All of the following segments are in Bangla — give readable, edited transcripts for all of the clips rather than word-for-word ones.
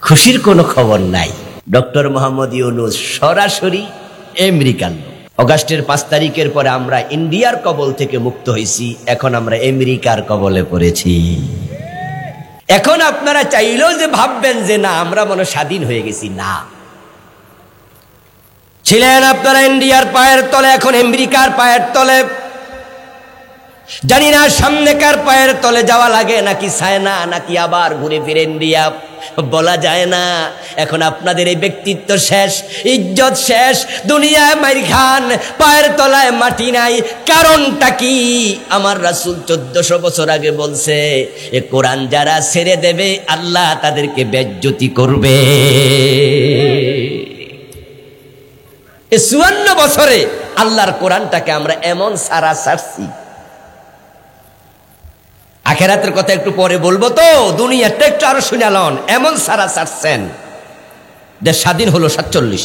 খুশির কোনো খবর নাই। ডক্টর মোহাম্মদ ইউনূস সরাসরি আমেরিকান লোক। অগাস্টের 5 তারিখের পরে আমরা ইন্ডিয়ার কবল থেকে মুক্ত হয়েছি, এখন আমরা আমেরিকার কবলে পড়েছি। এখন আপনারা চাইলেও যে ভাববেন যে না আমরা মনে স্বাধীন হয়ে গেছি, না। ছিলেন আপনারা ইন্ডিয়ার পায়ের তলে, এখন আমেরিকার পায়ের তলে। জানি না সামনেকার পায়ের তলে যাওয়া লাগে নাকি চায়না, নাকি আবার ঘুরে ফিরে ইন্ডিয়া, বলা যায় না। এখন আপনাদের এই ব্যক্তিত্ব শেষ, ইজ্জত শেষ, দুনিয়ায় মাইর খান, পায়ের তলায় মাটি নাই। কারণটা কি? আমার রাসূল 1400 বছর আগে বলছে, এ কোরআন যারা ছেড়ে দেবে আল্লাহ তাদেরকে বেজ্জতি করবে। এ 54 বছরে আল্লাহর কোরআনটাকে আমরা এমন সারা সারছি। আখেরাতের কথা একটু পরে বলবো, তো দুনিয়াটা একটু আরো শুনালন। এমন সারা ছাড়ছেন, দেশ স্বাধীন হলো 47।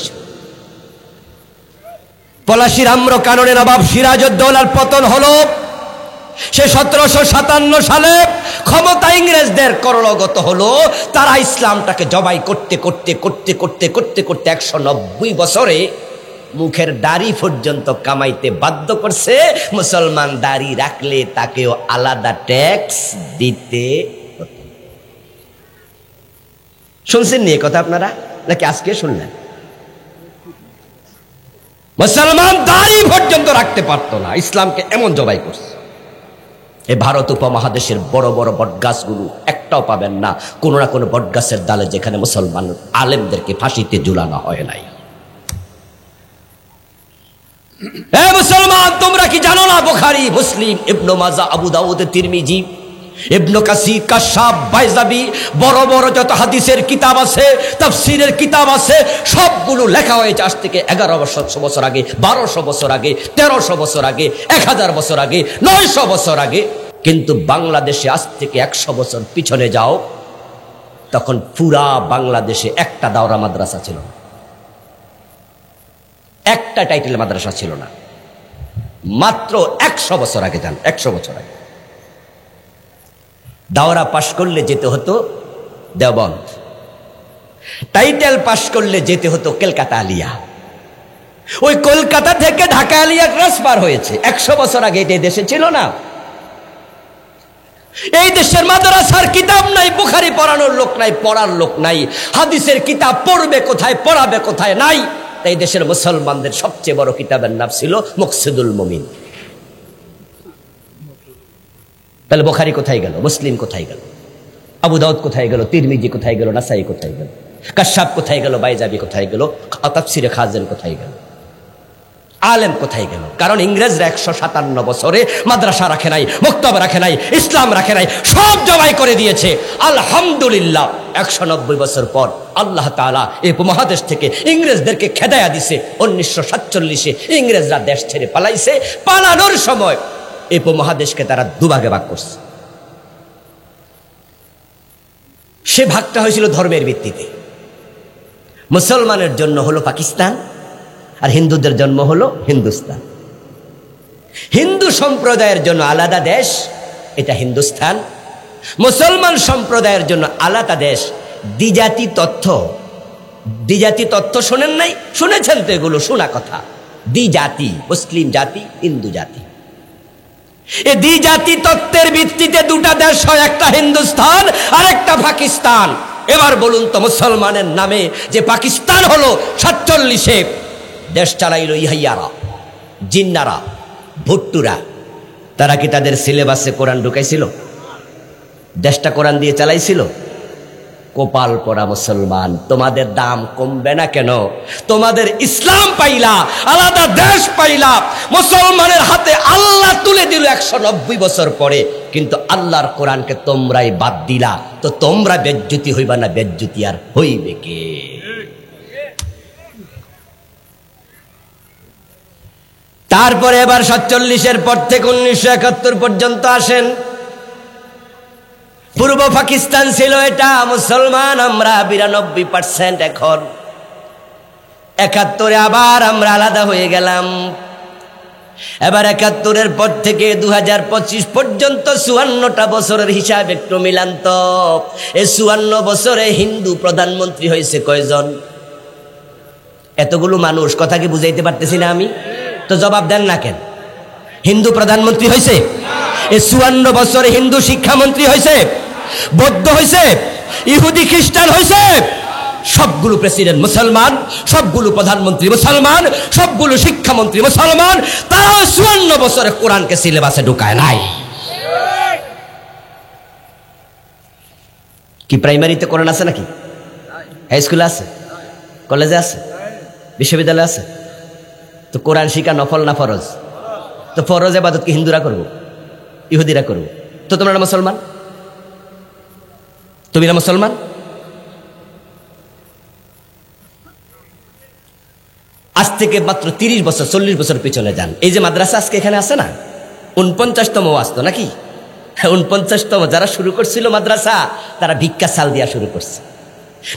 পলাশির আম্র কাননে নবাব সিরাজউদ্দৌলার পতন হলো। সে 1757 সালে ক্ষমতা ইংরেজদের করলগত হলো। তারা ইসলামটাকে জবাই করতে করতে করতে করতে করতে করতে 190 বছরে মুখের দাড়ি পর্যন্ত কামাইতে বাধ্য করছে। মুসলমান দাড়ি রাখলে তাকেও আলাদা ট্যাক্স দিতে হতো। শুনছেন নিয়ে কথা আপনারা, নাকি আজকে শুনলেন? মুসলমান দাড়ি পর্যন্ত রাখতে পারতো না, ইসলামকে এমন জবাই করছে। এই ভারত উপমহাদেশের বড় বড় বটগাছগুলো একটাও পাবেন না কোনো না কোনো বটগাছের ডালে যেখানে মুসলমান আলেমদেরকে ফাঁসিতে ঝুলানো হয় নাই। এ মুসলমান, তোমরা কি জানো না বুখারী, মুসলিম, ইবনে মাজাহ, আবু দাউদ, তিরমিজি, ইবনে কাসির, কাশাফ, বাইজাবি, বড় বড় যত হাদিসের কিতাব আছে, তাফসীরের কিতাব আছে, সবগুলো লেখা হয়েছে আজ থেকে 1100 বছর আগে, 1200 বছর আগে, 1300 বছর আগে, 1000 বছর আগে, 900 বছর আগে। কিন্তু বাংলাদেশে আজ থেকে 100 বছর পিছনে যাও, তখন পুরা বাংলাদেশে একটা দাওরা মাদ্রাসা ছিল না, একটা টাইটেল মাদ্রাসা ছিল না। মাত্র 100 বছর আগে যান, 100 বছর আগে দাওরা পাশ করলে যেতে হতো দেওবন্দ, টাইটেল পাশ করলে যেতে হতো কলকাতা আলিয়া। ওই কলকাতা থেকে ঢাকা আলিয়া ট্রান্সফার হয়েছে। 100 বছর আগে এটা দেশে ছিল না। এই দেশের মাদ্রাসার কিতাব নাই, বুখারী পড়ানোর লোক নাই, পড়ার লোক নাই, হাদিসের কিতাব পড়বে কোথায়, পড়াবে কোথায়, নাই। এই দেশের মুসলমানদের সবচেয়ে বড় কিতাবের নাম ছিল মুকসিদুল মুমিন। তাহলে বুখারী কোথায় গেল, মুসলিম কোথায় গেল, আবু দাউদ কোথায় গেল, তিরমিজি কোথায় গেল, নাসাই কোথায় গেল, কাশাফ কোথায় গেল, বাইজাবি কোথায় গেল, তাফসীরে খাজেন কোথায় গেল, আলেম কোথায় গেল? কারণ ইংরেজরা 157 বছরে মাদ্রাসা রাখে নাই, মক্তবা রাখে নাই, ইসলাম রাখে নাই, সব জবাই করে দিয়েছে। আলহামদুলিল্লাহ 190 বছর পর আল্লাহ তাআলা এই উপমহাদেশ থেকে ইংরেজদেরকে খেদায়া দিছে। 1947 ইংরেজরা দেশ ছেড়ে পালাইছে। পালানোর সময় এই উপমহাদেশকে তারা দুভাগে ভাগ করছে। সে ভাগটা হয়েছিল ধর্মের ভিত্তিতে। মুসলমানের জন্য হলো পাকিস্তান, আর হিন্দুদের জন্ম হলো হিন্দুস্তান। হিন্দু সম্প্রদায়ের জন্য আলাদা দেশ, এটা হিন্দুস্তান। মুসলমান সম্প্রদায়ের জন্য আলাদা দেশ, দ্বিজাতি তথ্য। দ্বিজাতি তথ্য শোনেন নাই? শুনেছেন তো, এগুলো শোনা কথা। দ্বিজাতি, মুসলিম জাতি, হিন্দু জাতি। এই দ্বিজাতি তত্ত্বের ভিত্তিতে দুটা দেশ হয়, একটা হিন্দুস্তান আর একটা পাকিস্তান। এবার বলুন তো, মুসলমানের নামে যে পাকিস্তান হলো 47-এ, দেশ চালাইল ইহাইয়ারা, জিন্নারা, ভুট্টুরা। তারা কি তাদের সিলেবাসে কোরআন ঢুকাইছিল? দেশটা কোরআন দিয়ে চালাইছিল? কপাল পরা মুসলমান, তোমাদের দাম কমবে না কেন? তোমাদের ইসলাম পাইলা, আলাদা দেশ পাইলা, মুসলমানের হাতে আল্লাহ তুলে দিল 190 বছর পরে, কিন্তু আল্লাহর কোরআনকে তোমরাই বাদ দিলা। তো তোমরা বেজ্জতি হইবা না? বেজ্জতি আর হইবে কে? তারপরে এবার 47-এর পর থেকে 1971 পর্যন্ত আসেন। পূর্ব পাকিস্তান ছিল এটা, মুসলমান আমরা 92%। এখন 71-এ আবার আমরা আলাদা হয়ে গেলাম। এবার ৭১-এর পর থেকে ২০২৫ পর্যন্ত ৫৪টা বছরের হিসাব একটু মিলান তো। এই ৫৪ বছরে হিন্দু প্রধানমন্ত্রী হয়েছে কয়জন? এতগুলো মানুষ, কথা কি বুঝাইতে পারতেছি না আমি? তো জবাব দেন না কেন? হিন্দু প্রধানমন্ত্রী হয়েছে? এই ৫৪ বছরে হিন্দু শিক্ষামন্ত্রী হয়েছে, বৌদ্ধ হয়েছে, ইহুদি খ্রিস্টান হয়েছে, সবগুলো প্রেসিডেন্ট মুসলমান, সবগুলো প্রধানমন্ত্রী মুসলমান, সবগুলো শিক্ষামন্ত্রী মুসলমান। তারা ৫৪ বছরে কোরআনকে সিলেবাসে ঢুকায় নাই। কি প্রাইমারিতে কোরআন আছে নাকি? হাই স্কুলে আছে, কলেজে আছে, বিশ্ববিদ্যালয়ে আছে? তো কোরআন শিখা নফল না ফরজ? তো ফরজ ইবাদত কি হিন্দুরা করবো, ইহুদিরা করবো? তো তোমরা না মুসলমান? তুমি না মুসলমান? আজ থেকে মাত্র ৩০ বছর ৪০ বছর পিছনে যান। এই যে মাদ্রাসা আজকে এখানে আছে না, ৪৯তম আসতো নাকি? ৪৯তম যারা শুরু করছিল মাদ্রাসা, তারা ভিক্ষা চাল দিয়া শুরু করছে,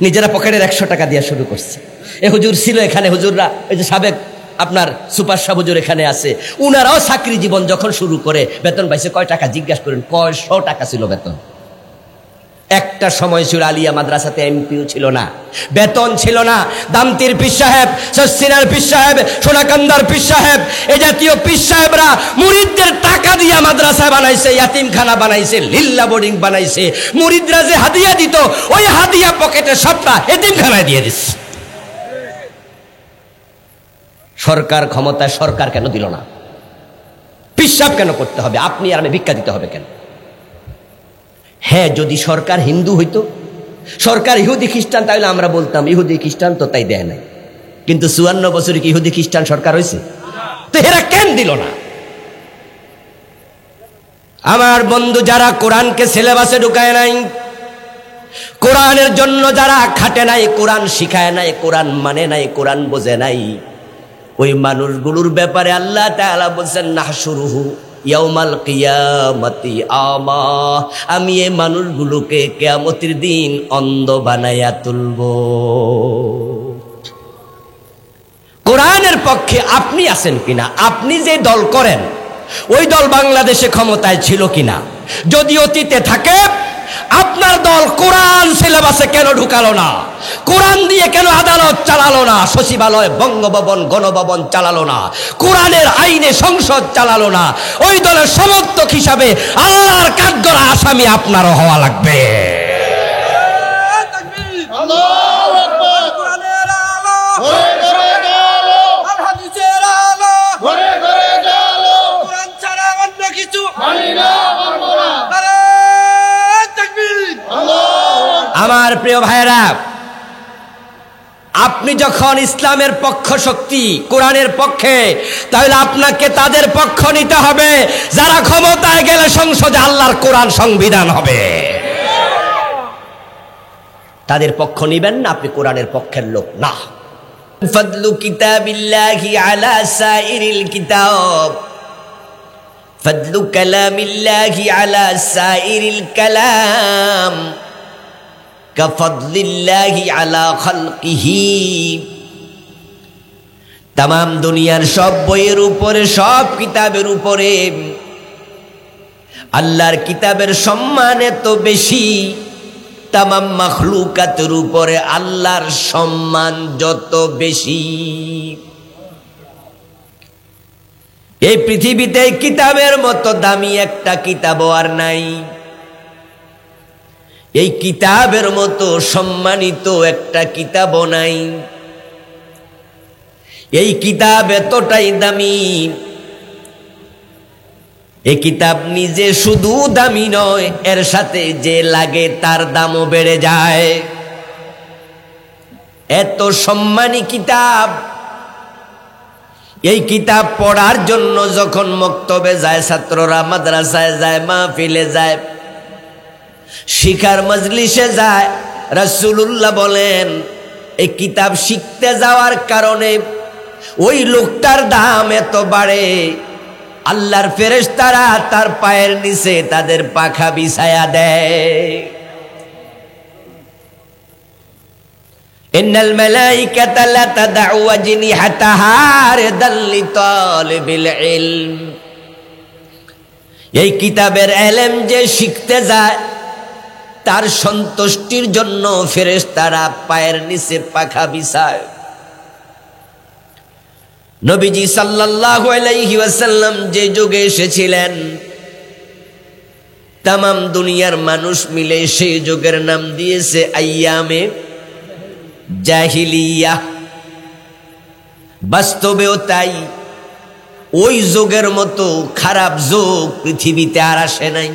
নিজেরা পকেটের ১০০ টাকা দিয়া শুরু করছে। এ হুজুর ছিল এখানে, হুজুররা ওই যে সাবেক আপনার সুপার শাহ হুজুর এখানে আছে, উনারাও চাকরি জীবন যখন শুরু করে বেতন পাইছে কয় টাকা জিজ্ঞাসা করেন? কয়শো টাকা ছিল বেতন। একটা সময় ছিল আলিয়া মাদ্রাসাতে এমপিও ছিল না, বেতন ছিল না। দামতির পীর সাহেব, সসিনার পীর সাহেব, সোনাকান্দার পীর সাহেব, এই জাতীয় পীর সাহেবরা মুরিদদের টাকা দিয়া মাদ্রাসা বানাইছে, ইয়াতিমখানা বানাইছে, লিল্লা বোর্ডিং বানাইছে। মুরিদরা যে হাদিয়া দিত, ওই হাদিয়া পকেটে সবটা এতিমখানায় দিয়ে দিচ্ছে। সরকার ক্ষমতায়, সরকার কেন দিল না? পীর সাহেব কেন করতে হবে? আপনি আর আমি ভিক্ষা দিতে হবে কেন? হ্যাঁ, যদি সরকার হিন্দু হইতো, সরকার ইহুদি খ্রিস্টান, তাহলে আমরা বলতাম ইহুদি খ্রিস্টান তো তাই দেয় নাই। কিন্তু ৫৪ বছরে কি ইহুদি খ্রিস্টান সরকার হয়েছে? তো এরা কেন দিল না? আমার বন্ধু, যারা কোরআনকে সিলেবাসে ঢুকায় নাই, কোরআনের জন্য যারা খাটে নাই, কোরআন শিখায় নাই, কোরআন মানে নাই, কোরআন বোঝে নাই, ওই মানুষগুলোর ব্যাপারে আল্লাহ তাআলা বলছেন নাহশুরুহু ইয়াউমাল কিয়ামতি আমা, আমি এই মানুষগুলোকে কিয়ামতের দিন অন্ধ বানাইয়া তুলব। কোরআনের পক্ষে আপনি আছেন কিনা? আপনি যে দল করেন, ওই দল বাংলাদেশে ক্ষমতায় ছিল কিনা? যদি অতীতে থাকে, আপনার দল কোরআন সিলেবাসে কেন ঢুকালো না? কোরআন দিয়ে কেন আদালত চালালো না? সচিবালয়, বঙ্গভবন, গণভবন চালালো না? কোরআনের আইনে সংসদ চালালো না? ওই দলের সমর্থক হিসাবে আল্লাহর কাঠগড়া আসামি আপনারও হওয়া লাগবে। আমার প্রিয় ভাইয়েরা, আপনি যখন ইসলামের পক্ষ শক্তি, কোরআনের পক্ষে, তাহলে আপনাকে তাদের পক্ষ নিতে হবে যারা ক্ষমতায় গেলে সংসদে আল্লাহর কোরআন সংবিধান হবে। তাদের পক্ষ নিবেন না, আপনি কোরআনের পক্ষের লোক না। ফাদলু কিতাবিল্লাহি আলা সাইরিল কিতাব, ফাদলু কালামিল্লাহি আলা সাইরিল কালাম কাফাদলিল্লাহি আলা খালকিহি। তামাম দুনিয়ার সব বইয়ের উপরে, সব কিতাবের উপরে আল্লাহর কিতাবের সম্মান এত বেশি, তামাম মাখলুকাতের উপরে আল্লাহর সম্মান যত বেশি। এই পৃথিবীতে কিতাবের মতো দামি একটা কিতাবও আর নাই, এই কিতাবের মতো সম্মানিত একটা কিতাবও নাই। এই কিতাব এতটাই দামি, এই কিতাব নিজে শুধু দামি নয়, এর সাথে যে লাগে তার দামও বেড়ে যায়। এত সম্মানী কিতাব। এই কিতাব পড়ার জন্য যখন মক্তবে যায় ছাত্ররা, মাদ্রাসায় যায়, মাহফিলে যায়, শিখার মজলিসে যায়, রাসূলুল্লাহ বলেন এই কিতাব শিখতে যাওয়ার কারণে ওই লোকটার দাম এত বাড়ে, আল্লাহর ফেরেশতারা তার পায়ের নিচে তাদের পাখা বিছায়া দেয়। ইন্নাল মালাইকাতা লা তাদউ আজনিহাতাহা রিদাল লিতালিবিল ইলম। এই কিতাবের ইলম যে শিখতে যায় তার সন্তুষ্টির জন্য ফেরেশতারা পায়ের নিচে পাখা বিছায়। নবীজি সাল্লাল্লাহু আলাইহি ওয়াসাল্লাম যে যুগে এসেছিলেন তামাম দুনিয়ার মানুষ মিলে সেই যুগের নাম দিয়েছে আইয়ামে জাহিলিয়া। বাস্তবেও তাই, ওই যুগের মতো খারাপ যুগ পৃথিবীতে আর আসে নাই।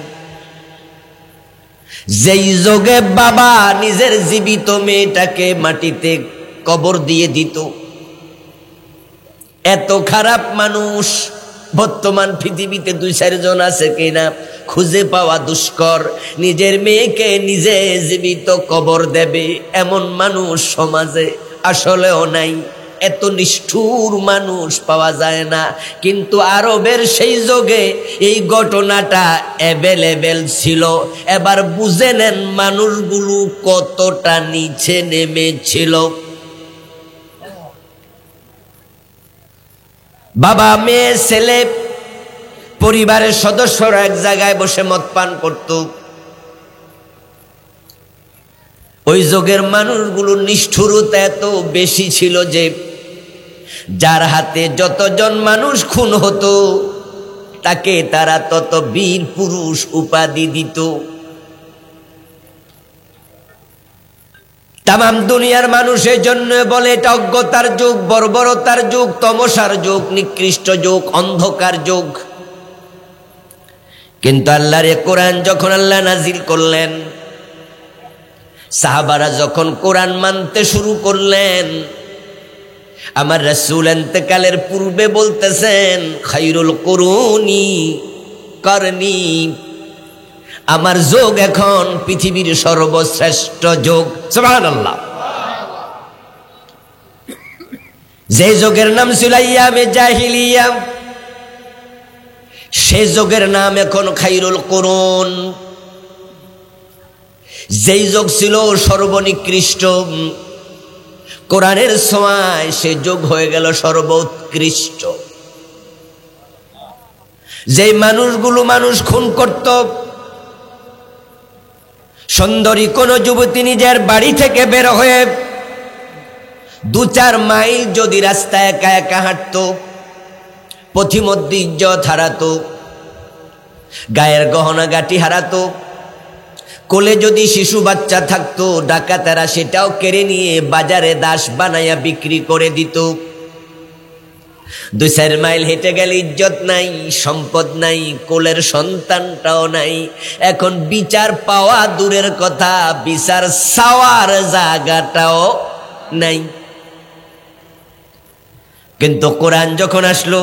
যেই যুগে বাবা নিজের জীবিত মেয়েটাকে মাটিতে কবর দিয়ে দিত, এত খারাপ মানুষ বর্তমান পৃথিবীতে 2-4 জন আছে কিনা খুঁজে পাওয়া দুষ্কর। নিজের মেয়েকে নিজে জীবিত কবর দেবে এমন মানুষ সমাজে আসলেও নাই। এত নিষ্ঠুর মানুষ পাওয়া যায় না। কিন্তু আরবের সেই যুগে এই ঘটনাটা অ্যাভেলেবেল ছিল। এবার বুঝে নেন মানুষগুলো কতটা নিচে নেমেছিল। বাবা, মেয়ে, ছেলে, পরিবারের সদস্যরা এক জায়গায় বসে মদ পান করত। ওই যুগের মানুষগুলোর নিষ্ঠুরতা এত বেশি ছিল যে যার হাতে যতজন মানুষ খুন হতো তাকে তারা তত বীর পুরুষ উপাধি দিত। তামাম দুনিয়ার মানুষের জন্য বলে এটা অজ্ঞতার যুগ, বর্বরতার যুগ, তমসার যুগ, নিকৃষ্ট যুগ, অন্ধকার যুগ। কিন্তু আল্লাহর কোরআন যখন আল্লাহ নাজিল করলেন, সাহাবারা যখন কোরআন মানতে শুরু করলেন, আমার রাসূল ইন্তেকালের পূর্বে বলতেছেন খায়রুল কুরুনি করনি, আমার যুগ এখন পৃথিবীর সর্বশ্রেষ্ঠ যুগ। সুবহানাল্লাহ। যে যুগের নাম ছিল আইয়ামে জাহিলিয়া, সে যুগের নাম এখন খায়রুল কুরুন। যেই যুগ ছিল সর্বনিকৃষ্ট, কোরআনের সময় সে যুগ হয়ে গেল সর্বোৎকৃষ্ট। যেই মানুষগুলো মানুষ খুন করত, সুন্দরী কোন যুবতী নিজের বাড়ি থেকে বের হয়ে 2-4 মাইল যদি রাস্তায় একা একা হাঁটত, পথিমধ্যে ইজ্জত হারাতো, গায়ের গহনা গাটি হারাতো, কোলে যদি শিশু বাচ্চা থাকতো ডাকাতেরা সেটাও কেড়ে নিয়ে বাজারে দাস বানাইয়া বিক্রি করে দিত। 2-4 মাইল হেঁটে গেলে ইজ্জত নাই, সম্পদ নাই, কোলের সন্তানটাও নাই। এখন বিচার পাওয়া দূরের কথা, বিচার চাওয়ার জায়গাটাও নাই। কিন্তু কোরআন যখন আসলো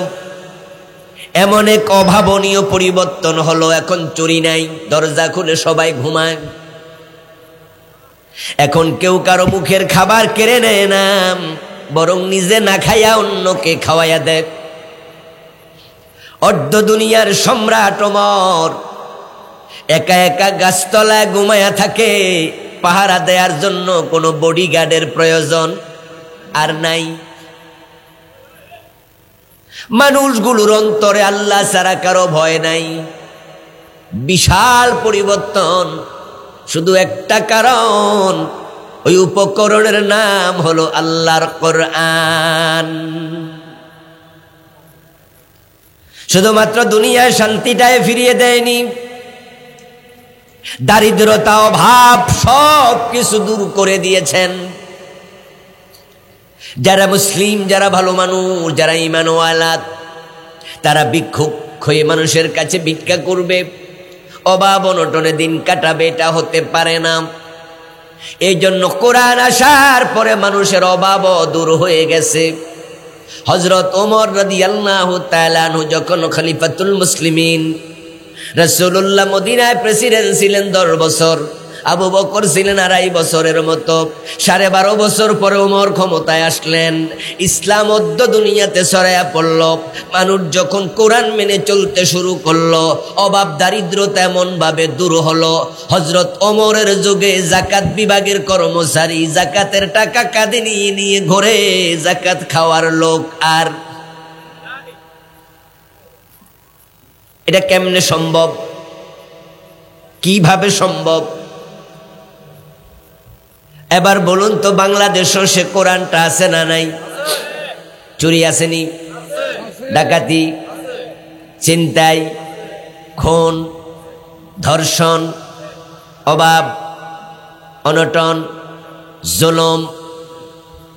এমন এক অভাবনীয় পরিবর্তন হলো। এখন চুরি নাই, দরজা খুলে সবাই ঘুমায়। এখন কেউ কারো মুখের খাবার কেড়ে নেয় না, বরং নিজে না খাইয়া অন্যকে খাওয়াইয়া দেয়। অর্ধ দুনিয়ার সম্রাট ওমর একা একা গাছতলায় ঘুমায়া থাকে, পাহারা দেওয়ার জন্য কোনো বডিগার্ডের প্রয়োজন আর নাই। মানুষগুলোর অন্তরে আল্লাহ ছাড়া কারো ভয় নাই। বিশাল পরিবর্তন, শুধু একটা কারণ, ওই উপকরণের নাম হলো আল্লাহর কোরআন। শুধুমাত্র দুনিয়ায় শান্তিটাই ফিরিয়ে দেয়নি, দারিদ্রতা, অভাব সব কিছু দূর করে দিয়েছেন। যারা মুসলিম, যারা ভালো মানুষ, যারা ঈমানওয়ালা, তারা ভিক্ষুক হয়ে মানুষের কাছে ভিক্ষা করবে, অভাব অনটনে দিন কাটাবে, এটা হতে পারে না। এই জন্য কোরআন আসার পরে মানুষের অভাবও দূর হয়ে গেছে। হযরত ওমর রাদিয়াল্লাহু তাআলা আনহু যখন খলিফাতুল মুসলিমিন, রাসূলুল্লাহ মদিনায় প্রেসিডেন্ট ছিলেন 10 বছর, আবু বকর ছিলেন 2.5 বছরের মতো। 12.5 বছর পরে ওমর ক্ষমতায় আসলেন, ইসলাম অদ্য দুনিয়াতে ছড়াইয়া পড়ল। মানুষ যখন কোরআন মেনে চলতে শুরু করলো, অভাব দারিদ্রতা এমন ভাবে দূর হলো। হযরত ওমরের যুগে যাকাত বিভাগের কর্মচারী যাকাতের টাকা কাঁধে নিয়ে নিয়ে ঘুরে, যাকাত খাওয়ার লোক আর। এটা কেমনে সম্ভব? কিভাবে সম্ভব? এবার বলুন তো, বাংলাদেশও সে কোরআনটা আছে না নাই? চুরি আসেনি, ডাকাতি, ছিনতাই, খুন, ধর্ষণ, অভাব, অনটন, জুলুম।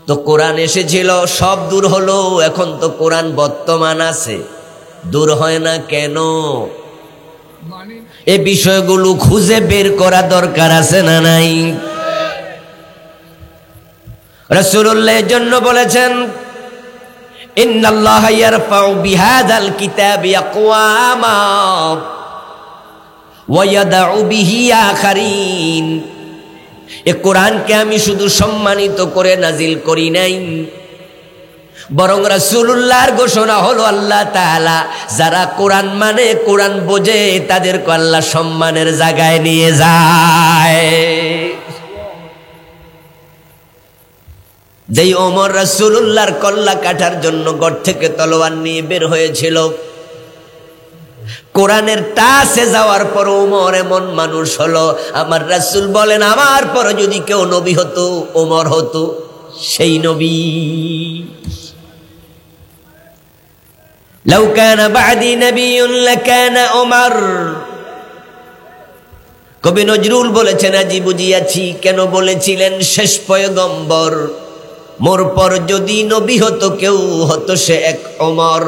তো কোরআন এসেছিল, সব দূর হলো। এখন তো কোরআন বর্তমান আছে, দূর হয় না কেন? এই বিষয়গুলো খুঁজে বের করা দরকার আছে না নাই? রাসূলুল্লাহ এর জন্য বলেছেন, ইন্নাল্লাহা ইয়ারফাউ বিহাযাল কিতাবি আকওয়ামা ওয়া ইয়াদউ বিহি আখারিন। এই কোরআনকে আমি শুধু সম্মানিত করে নাজিল করি নাই, বরং রাসূলুল্লাহর ঘোষণা হলো আল্লাহ তাআলা যারা কোরআন মানে, কোরআন বোঝে, তাদেরকে আল্লাহ সম্মানের জায়গায় নিয়ে যায়। যেই ওমর রাসূলুল্লাহর কল্লা কাটার জন্য ঘর থেকে তলোয়ার নিয়ে বের হয়েছিল, কোরআনের টাচে যাওয়ার পর ওমর এমন মানুষ হলো, আমার রাসূল বলেন আমার পর যদি কেউ নবী হতো ওমর হতো সেই নবী। লাউ কানা বাদি নবিয়্যুন লাকানা ওমর। কবি নজরুল বলেছেন, আজি বুঝিয়াছি কেন বলেছিলেন শেষ পয়গম্বর, মোর পর যদি নবী হতো কেউ হতো সে এক ওমর।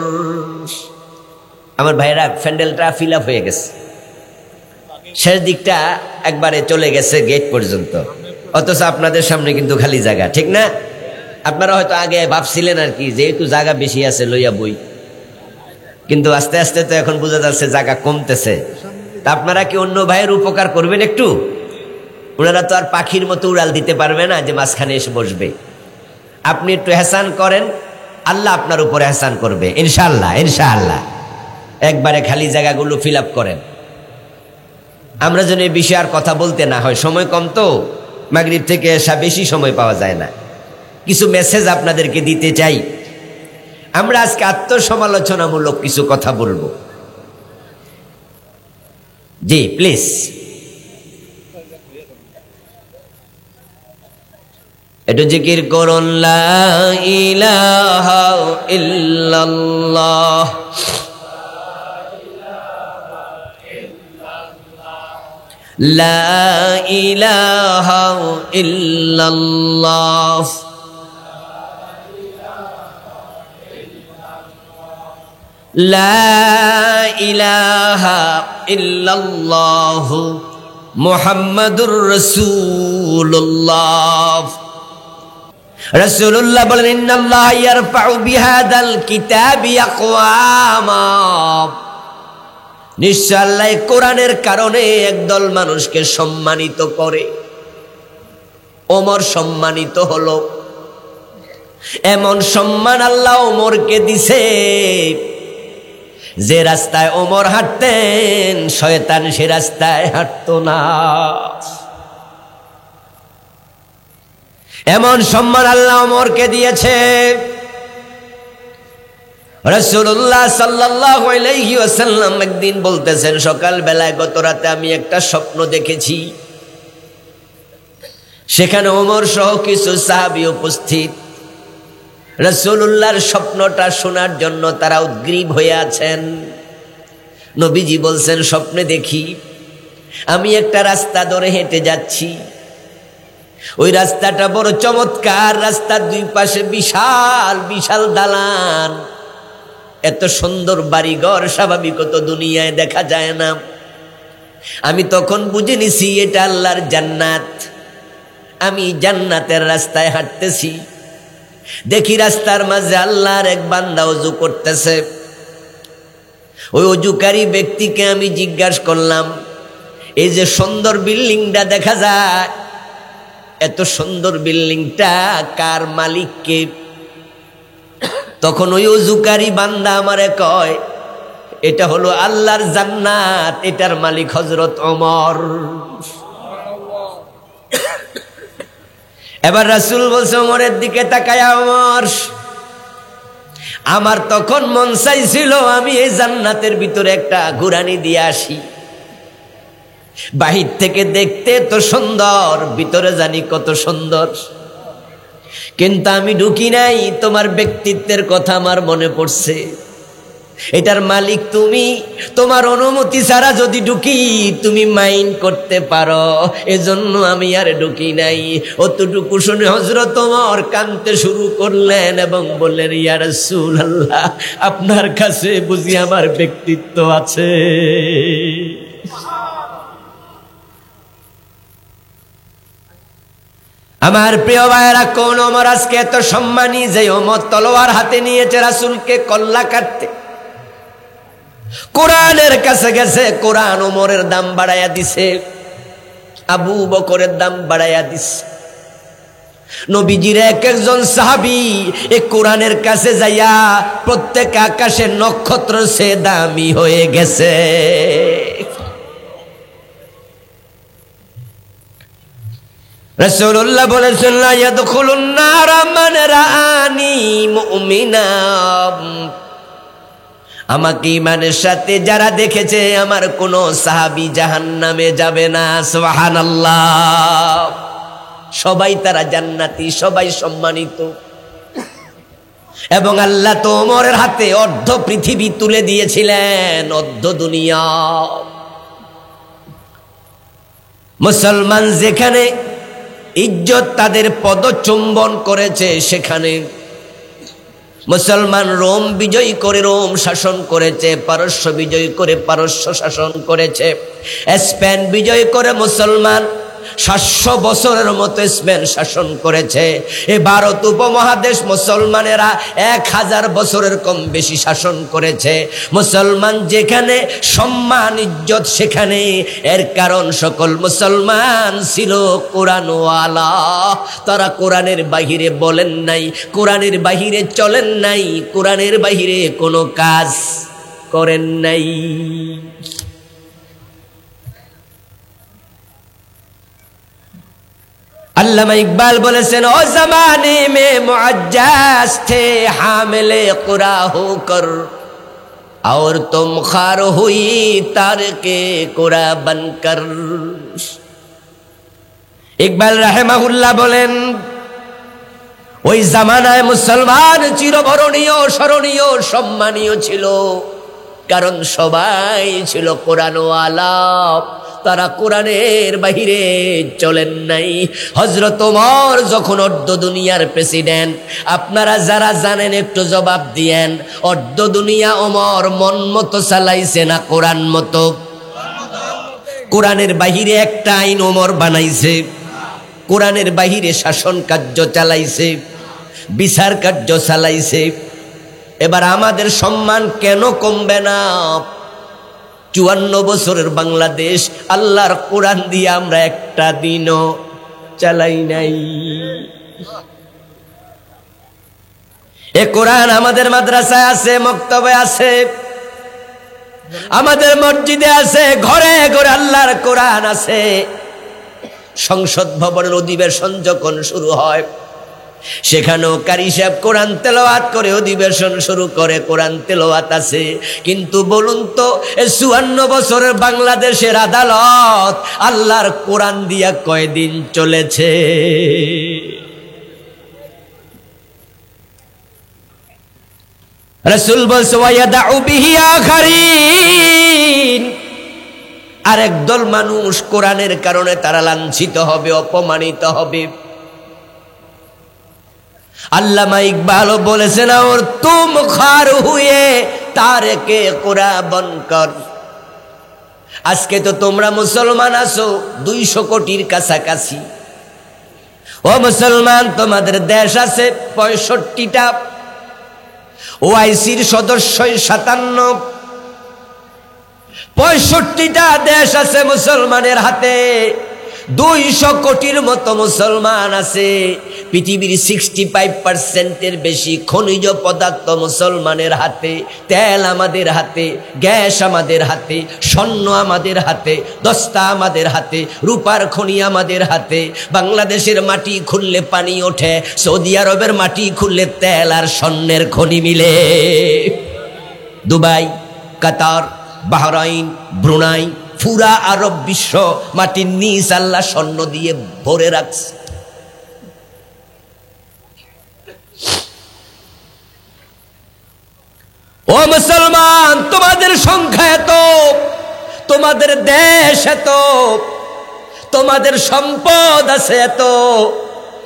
আমার ভাইরা, প্যান্ডেলটা ফিল আপ হয়ে গেছে, শেষ দিকটা একবারে চলে গেছে গেট পর্যন্ত, অথচ আপনাদের সামনে কিন্তু খালি জায়গা, ঠিক না? আপনারা হয়তো আগে ভাবছিলেন আর কি, যেহেতু জায়গা বেশি আছে লইয়া বই, কিন্তু আস্তে আস্তে তো এখন বোঝা যাচ্ছে জায়গা কমতেছে। তা আপনারা কি অন্য ভাইয়ের উপকার করবেন একটু? ওনারা তো আর পাখির মতো উড়াল দিতে পারবে না যে মাঝখানে এসে বসবে। আপনি একটু এহসান করেন, আল্লাহ আপনার উপরে এহসান করবে ইনশাআল্লাহ। ইনশাআল্লাহ একবারে খালি জায়গাগুলো ফিল আপ করেন। আমরা যেন এই বিষয়ে আর কথা বলতে না হয়, সময় কম তো, মাগরিব থেকে এসা বেশি সময় পাওয়া যায় না। কিছু মেসেজ আপনাদেরকে দিতে চাই। আমরা আজকে আত্মসমালোচনামূলক কিছু কথা বলবো। জি প্লিজ, একটু জিকির করুন, লা ইলাহা ইল্লাল্লাহ, লা ইলাহা ইল্লাল্লাহ, লা ইলাহা ইল্লাল্লাহ মুহাম্মাদুর রাসূলুল্লাহ। রাসূলুল্লাহ বলেন, ইন্নাল্লাহা ইয়ারফাউ বিহাদাল কিতাবি আকওয়ামা। নিশ্চয় আল্লাহ কোরআনের কারণে একদল মানুষকে সম্মানিত করে। ওমর সম্মানিত হলো, এমন সম্মান আল্লাহ ওমরকে দিছে যে রাস্তায় ওমর হাঁটতেন শয়তান সে রাস্তায় হাঁটতো না। এমন সম্মান আল্লাহ ওমরকে দিয়েছে। রাসূলুল্লাহ সাল্লাল্লাহু আলাইহি ওয়াসাল্লাম একদিন বলতেছেন, সকাল বেলায় গত রাতে আমি একটা স্বপ্ন দেখেছি, সেখানে ওমর সহ কিছু সাহাবী উপস্থিত। রাসূলুল্লাহর স্বপ্নটা শোনার জন্য তারা উদ্গ্রীব হয়ে আছেন। নবীজি বলছেন, স্বপ্নে দেখি আমি একটা রাস্তা ধরে হেঁটে যাচ্ছি, ওই রাস্তাটা বড় চমৎকার, রাস্তার দুই পাশে বিশাল বিশাল দালান, এত সুন্দর বাড়িঘর স্বাভাবিকত দুনিয়ায় দেখা যায় না। আমি তখন বুঝে নিছি এটা আল্লাহর জান্নাত। আমি জান্নাতের রাস্তায় হাঁটতেছি, দেখি রাস্তার মাঝে আল্লাহর এক বান্দা ওযু করতেছে। ওই ওযুকারী ব্যক্তিকে আমি জিজ্ঞাসা করলাম, এই যে সুন্দর বিল্ডিংটা দেখা যায়, এত সুন্দর বিল্ডিংটা কার মালিককে? তখন ওই অজুকারী বান্দা আমারে কয়, এটা হলো আল্লাহর জান্নাত, এটার মালিক হযরত ওমর। এবার রাসূল বলছে ওমরের দিকে তাকায়া, ওমর, আমার তখন মন চাইছিল আমি এই জান্নাতের ভিতরে একটা ঘুরানি দিয়ে আসি। বাহির থেকে দেখতে তো সুন্দর, ভিতরে জানি কত সুন্দর, কিন্তু আমি ঢুকি নাই। তোমার ব্যক্তিত্বের কথা আমার মনে পড়ছে, এটার মালিক তুমি, তোমার অনুমতি ছাড়া যদি ঢুকি তুমি মাইন্ড করতে পারো, এজন্য আমি আর ঢুকি নাই। অতটুকু শুনে হযরত ওমর কাঁদতে শুরু করলেন এবং বললেন, ইয়া রাসূলুল্লাহ, আপনার কাছে বুঝি আমার ব্যক্তিত্ব আছে? আমার প্রিয় ভাইয়েরা, কোন ওমর আজকে এত সম্মানী যে ওমর তলোয়ার হাতে নিয়েছে রাসূলকে কল্লা কাটতে? কোরআনের কাছে গেছে, কোরআন ওমরের দাম বাড়াইয়া দিছে, আবু বকরের দাম বাড়াইয়া দিছে। নবীজির এক একজন সাহাবী এই কোরআনের কাছে যাইয়া প্রত্যেক আকাশের নক্ষত্র সে দামি হয়ে গেছে। রাসূলুল্লাহ বলেছেন, লা ইয়াদখুলুন নারা মান রাআনি মুমিনা, আমাকে ঈমানের সাথে যারা দেখেছে আমার কোন সাহাবী জাহান্নামে যাবে না। সুবহানাল্লাহ। সবাই তারা জান্নাতি, সবাই সম্মানিত। এবং আল্লাহ তো ওমরের হাতে অর্ধ পৃথিবী তুলে দিয়েছিলেন, অর্ধ দুনিয়া। মুসলমান যেখানে ইজ্জত তাদের পদচুম্বন করেছে, সেখানে মুসলমান রোম বিজয় করে রোম শাসন করেছে, পারস্য বিজয় করে পারস্য শাসন করেছে, স্পেন বিজয় করে মুসলমান 700 বছরের মতো স্পেন শাসন করেছে। এই ভারত উপমহাদেশ মুসলমানেরা 1000 বছরের কম বেশি শাসন করেছে। মুসলমান যেখানে সম্মান ইজ্জত সেখানে, এর কারণ সকল মুসলমান ছিল কোরআনওয়ালা। তারা কোরআনের বাহিরে বলেন নাই, কোরআনের বাহিরে চলেন নাই, কোরআনের বাহিরে কোনো কাজ করেন নাই। अल्लामा इकबाल बोलेছেন, ओ जमाने में मुअज्जज थे हामिले कुरा होकर, और तुम खार हुई तारके कुरा बनकर। इकबाल रहमाहुल्लाह বলেন, ওই জামানায় মুসলমান চিরবরণীয়, স্মরণীয়, সম্মানীয় ছিল, কারণ সবাই ছিল কোরআনওয়ালা। তারা কোরআনের বাহিরে চলেন নাই। হযরত ওমর যখন অর্ধ দুনিয়ার প্রেসিডেন্ট, আপনারা যারা জানেন একটু জবাব দিয়েন, অর্ধ দুনিয়া ওমর মন মতো চালাইছে না কোরআন মতো? কোরআনের বাহিরে একটা আইন ওমর বানাইছে, কোরআনের বাহিরে শাসন কার্য চালাইছে, বিচার কার্য চালাইছে। এবার আমাদের সম্মান কেন কমবে না? 54 বছরের বাংলাদেশ, আল্লাহর কোরআন দিয়ে আমরা একটা দিনও চালাই নাই। এ কোরআন আমাদের মাদ্রাসায় আছে, মক্তবে আছে, আমাদের মসজিদে আছে, ঘরে ঘরে আল্লাহর কোরআন আছে। সংসদ ভবনের অধিবেশন যখন শুরু হয়, সেখানেও কারি সাহেব কোরআন তেলাওয়াত করে অধিবেশন শুরু করে, কোরআন তেলাওয়াত আছে। কিন্তু বলুন তো, 54 বছরের বাংলাদেশের আদালত আল্লাহর কোরআন দিয়া কয়দিন চলেছে? রাসূল বলছে, ওয়ায়াদউ বিহি আখারিন, আরেক দল মানুষ কোরআনের কারণে তারা লাঞ্ছিত হবে, অপমানিত হবে। আল্লামা ইকবাল বলেছেন, और तुम खार हुए तारके कुरा बनकर। আজকে তো তোমরা মুসলমান আছো 200 কোটির কাছাকাছি। ও মুসলমান, তোমাদের দেশ আছে 65টা, ওআইসির সদস্য 57, 65টা দেশ আছে মুসলমানের হাতে, 200 কোটির মতো মুসলমান আছে। পৃথিবীর 65% বেশি খনিজ পদার্থ মুসলমানের হাতে। তেল আমাদের হাতে, গ্যাস আমাদের হাতে, স্বর্ণ আমাদের হাতে, দস্তা আমাদের হাতে, রূপার খনি আমাদের হাতে। বাংলাদেশের মাটি খুললে পানি ওঠে, সৌদি আরবের মাটি খুললে তেল আর স্বর্ণের খনি মিলে। দুবাই, কাতার, বাহরাইন, ব্রুনাই, পুরা আরব বিশ্ব মাটির নিচ আল্লাহ স্বর্ণ দিয়ে ভরে রাখছে। ও মুসলমান, তোমাদের সংখ্যা এত, তোমাদের দেশ এত, তোমাদের সম্পদ আছে এত,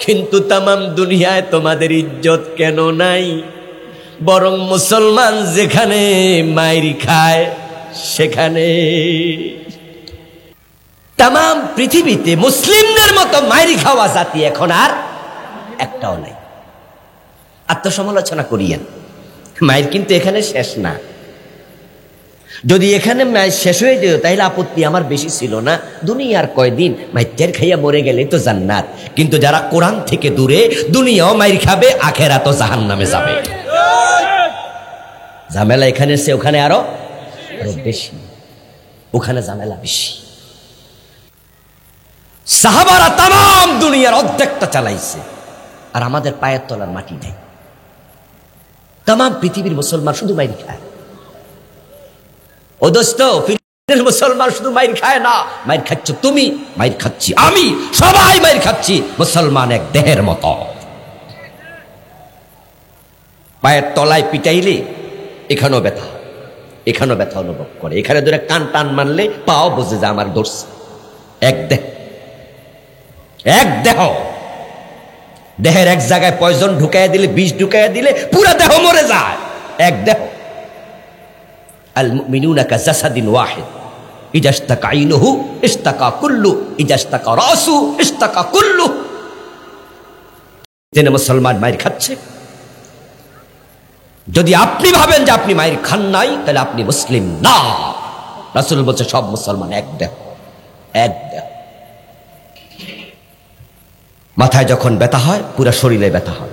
কিন্তু তামাম দুনিয়ায় তোমাদের ইজ্জত কেন নাই? বরং মুসলমান যেখানে মাইর খায় সেখানে। তামাম পৃথিবীতে মুসলিমদের মতো মাইর খাওয়া জাতি এখন আর একটাও নাই। আত্মসমালোচনা করিয়েন, মায়ের কিন্তু এখানে শেষ না। যদি এখানে মায়ের শেষ হয়ে যেত তাহলে আপত্তি আমার বেশি ছিল না। দুনিয়ার কয়দিন মাইর খাইয়া মরে গেলে তো জান্নাত। কিন্তু যারা কোরআন থেকে দূরে, দুনিয়াও মাইর খাবে, আখেরাত তো জাহান্নামে যাবে। ঝামেলা এখানে সে ওখানে আরো বেশি, ওখানে ঝামেলা বেশি। সাহাবারা তাম দুনিয়ার অর্ধেকটা চালাইছে, আর আমাদের পায়ের তলার মাটি নেই। তাম পৃথিবীর মুসলমান শুধু মাইর খায়। ও দোস্ত, পৃথিবীর মুসলমান শুধু মাইর খায় না, মাইর খাচ্ছ তুমি, মাইর খাচ্ছি আমি, সবাই মাইর খাচ্ছি। মুসলমান এক দেহের মতো। পায়ের তলায় পিটাইলে এখানেও ব্যথা, এখানেও ব্যথা অনুভব করে। এখানে ধরে কান টান মারলে পাও বুঝে যায় আমার দর্শে। এক দেহ, এক দেহ, দেহের এক জায়গায় পয়জন ঢুকাইয়া দিলে, বিষ ঢুকাইয়া দিলে পুরা দেহ মরে যায়। এক দেহ। আল মুমিনুনা কাজাসাদিন ওয়াহিদ, ইজা ইশতাকা আইনুহু ইশতাকা কুল্লু, ইজা ইশতাকা রাসু ইশতাকা কুল্লু। জেনে মুসলমান মাইর খাচ্ছে। যদি আপনি ভাবেন যে আপনি মায়ের খান নাই, তাহলে আপনি মুসলিম না। রাসূল বলছে সব মুসলমান এক দেহ, এক দেহ। মাথায় যখন ব্যথা হয় পুরা শরীরে ব্যথা হয়।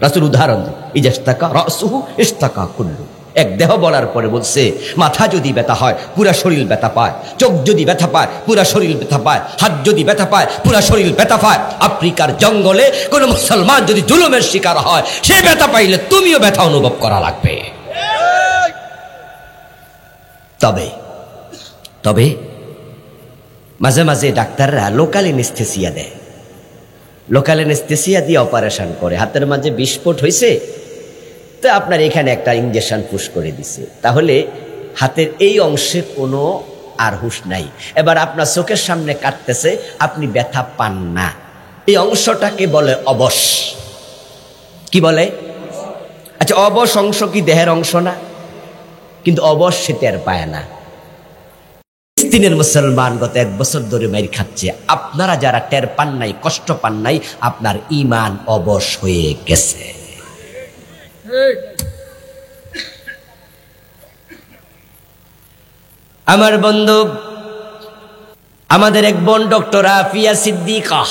রাসূল উদাহরণ দেন, ইজা ইশতাকা রাসুহু ইশতাকা কুল্লু। এক দেহ বলার পরে বলছে মাথা যদি ব্যথা হয় পুরা শরীর ব্যথা পায়, চোখ যদি ব্যথা পায় পুরা শরীর ব্যথা পায়, হাত যদি ব্যথা পায় পুরা শরীর ব্যথা পায়। আফ্রিকার জঙ্গলে কোন মুসলমান যদি জুলুমের শিকার হয়, সে ব্যথা পাইলে তুমিও ব্যথা অনুভব করা লাগবে। তবে তবে মাঝে মাঝে ডাক্তাররা লোকাল অ্যানেস্থেসিয়া দেয়। লোকাল অ্যানেস্থেসিয়া দিয়ে অপারেশন করে। হাতের মাঝে বিস্ফোট হয়েছে, তো আপনার এখানে একটা ইঞ্জেকশন পুশ করে দিছে, তাহলে হাতের এই অংশে কোনো আর হুশ নাই। এবার আপনার চোখের সামনে কাটতেছে, আপনি ব্যথা পান না। এই অংশটাকে বলে অবশ। কি বলে? আচ্ছা, অবশ অংশ কি দেহের অংশ না? কিন্তু অবশ সে টের পায় না। ফিলিস্তিনের মুসলমান গত 1 বছর ধরে মাইর খাচ্ছে। আপনারা যারা টের পান নাই, কষ্ট পান নাই, আপনার ঈমান অবশ হয়ে গেছে। আমার বন্ধু, আমাদের এক বোন ডক্টর আফিয়া সিদ্দিকা,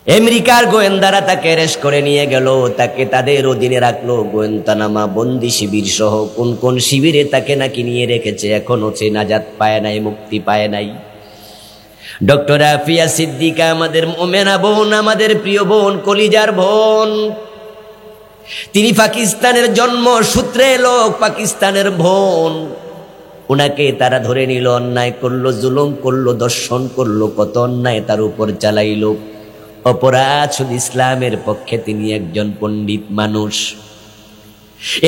আমেরিকার গোয়েন্দারা তাকে অ্যারেস্ট করে নিয়ে গেল, তাকে তাদের অধীনে রাখলো। গোয়েন্তানামা, বন্দি শিবির সহ কোন কোন শিবিরে তাকে নাকি নিয়ে রেখেছে, এখনো সে নাজাত পায় নাই, মুক্তি পায় নাই। ডক্টর আফিয়া সিদ্দিকা আমাদের মোমেনা বোন, আমাদের প্রিয় বোন, কলিজার বোন। তিনি পাকিস্তানের জন্ম সূত্রে লোক, পাকিস্তানের বোন। ওনাকে তারা ধরে নিল, অন্যায় করলো, জুলুম করলো, দর্শন করলো, কত অন্যায় তার উপর চালাইল। অপরাধ শুধু ইসলামের পক্ষে, তিনি একজন পণ্ডিত মানুষ।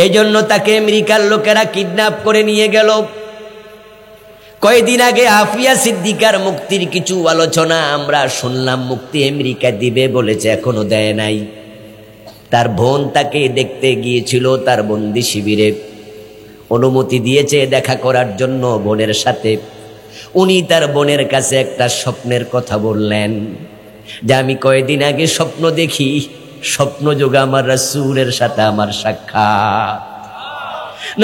এই জন্য তাকে আমেরিকার লোকেরা কিডন্যাপ করে নিয়ে গেল। কয়েকদিন আগে আফিয়া সিদ্দিকার মুক্তির কিছু আলোচনা আমরা শুনলাম, মুক্তি আমেরিকা দিবে বলেছে, এখনো দেয় নাই। তার বোন তাকে দেখতে গিয়েছিল তার বন্দি শিবিরে, অনুমতি দিয়েছে দেখা করার জন্য বোনের সাথে। উনি তার বোনের কাছে একটা স্বপ্নের কথা বললেন, যে আমি কয়েকদিন আগে স্বপ্ন দেখি, স্বপ্ন যোগে আমার রাসূলের সাথে আমার সাক্ষাৎ।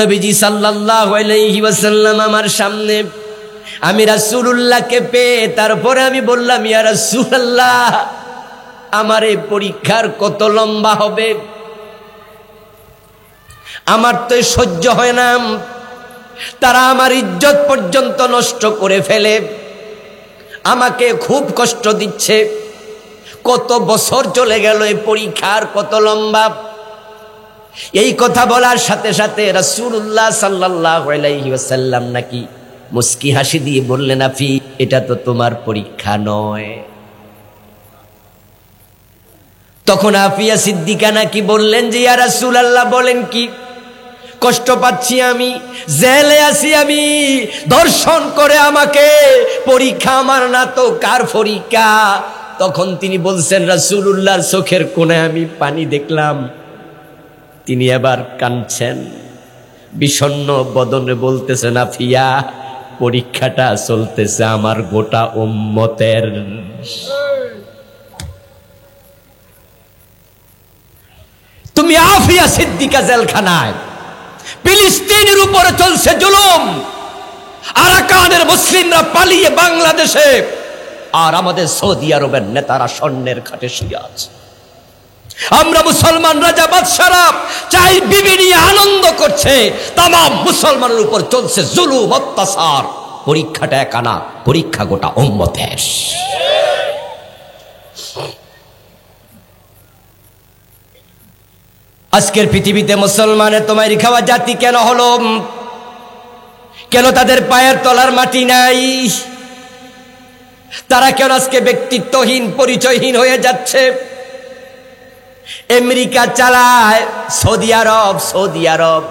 নবীজি সাল্লাল্লাহু আলাইহি ওয়াসাল্লাম আমার সামনে, আমি রাসূলুল্লাহকে পেয়ে তারপরে আমি বললাম, ইয়া রাসূলুল্লাহ, আমার এই পরীক্ষার কত লম্বা হবে? আমার তো সহ্য হয় না। তারা আমার ইজ্জত পর্যন্ত নষ্ট করে ফেলে, আমাকে খুব কষ্ট দিচ্ছে। কত বছর চলে গেল, এই পরীক্ষার কত লম্বা। এই কথা বলার সাথে সাথে রাসূলুল্লাহ সাল্লাল্লাহু আলাইহি ওয়াসাল্লাম নাকি মুস্কি হাসি দিয়ে বললেন, আফি, এটা তো তোমার পরীক্ষা নয়। তখন আফিয়া সিদ্দিকা নাকি বললেন যে, ইয়া রাসূলুল্লাহ, বলেন কি? কষ্ট পাচ্ছি আমি, জেলে আছি আমি, ধর্ষণ করে আমাকে, পরীক্ষা আমার না তো কার পরীক্ষা? তখন তিনি বলছেন, রাসূলুল্লাহর চোখের কোণে আমি পানি দেখলাম, তিনি এবার কাঁদছেন, বিষণ্ণ বদনে বলতেছেন, আফিয়া, পরীক্ষাটা চলতেছে আমার গোটা উম্মতের। তুমি আফিয়া সিদ্দিকা জেলখানায়, ফিলিস্তিনের উপরে চলছে জুলুম, আরাকানের মুসলিমরা পালিয়ে বাংলাদেশে, আর আমাদের সৌদি আরবের নেতারা স্বর্ণের খাটে শুয়ে আছে। আমরা মুসলমান রাজা বাদশারা চাই বিবি নিয়ে আনন্দ করছে, তামাম মুসলমানের উপর চলছে জুলুম, অত্যাচার। পরীক্ষাটা একানা, পরীক্ষা গোটা উম্মতের। আজকের পৃথিবীতে মুসলমানের তোমায় খাওয়া জাতি কেন হলো? কেন তাদের পায়ের তলার মাটি নাই? তারা কেন আজকে ব্যক্তিত্বহীন, পরিচয়হীন হয়ে যাচ্ছে? আমেরিকা চালায়, সৌদি আরব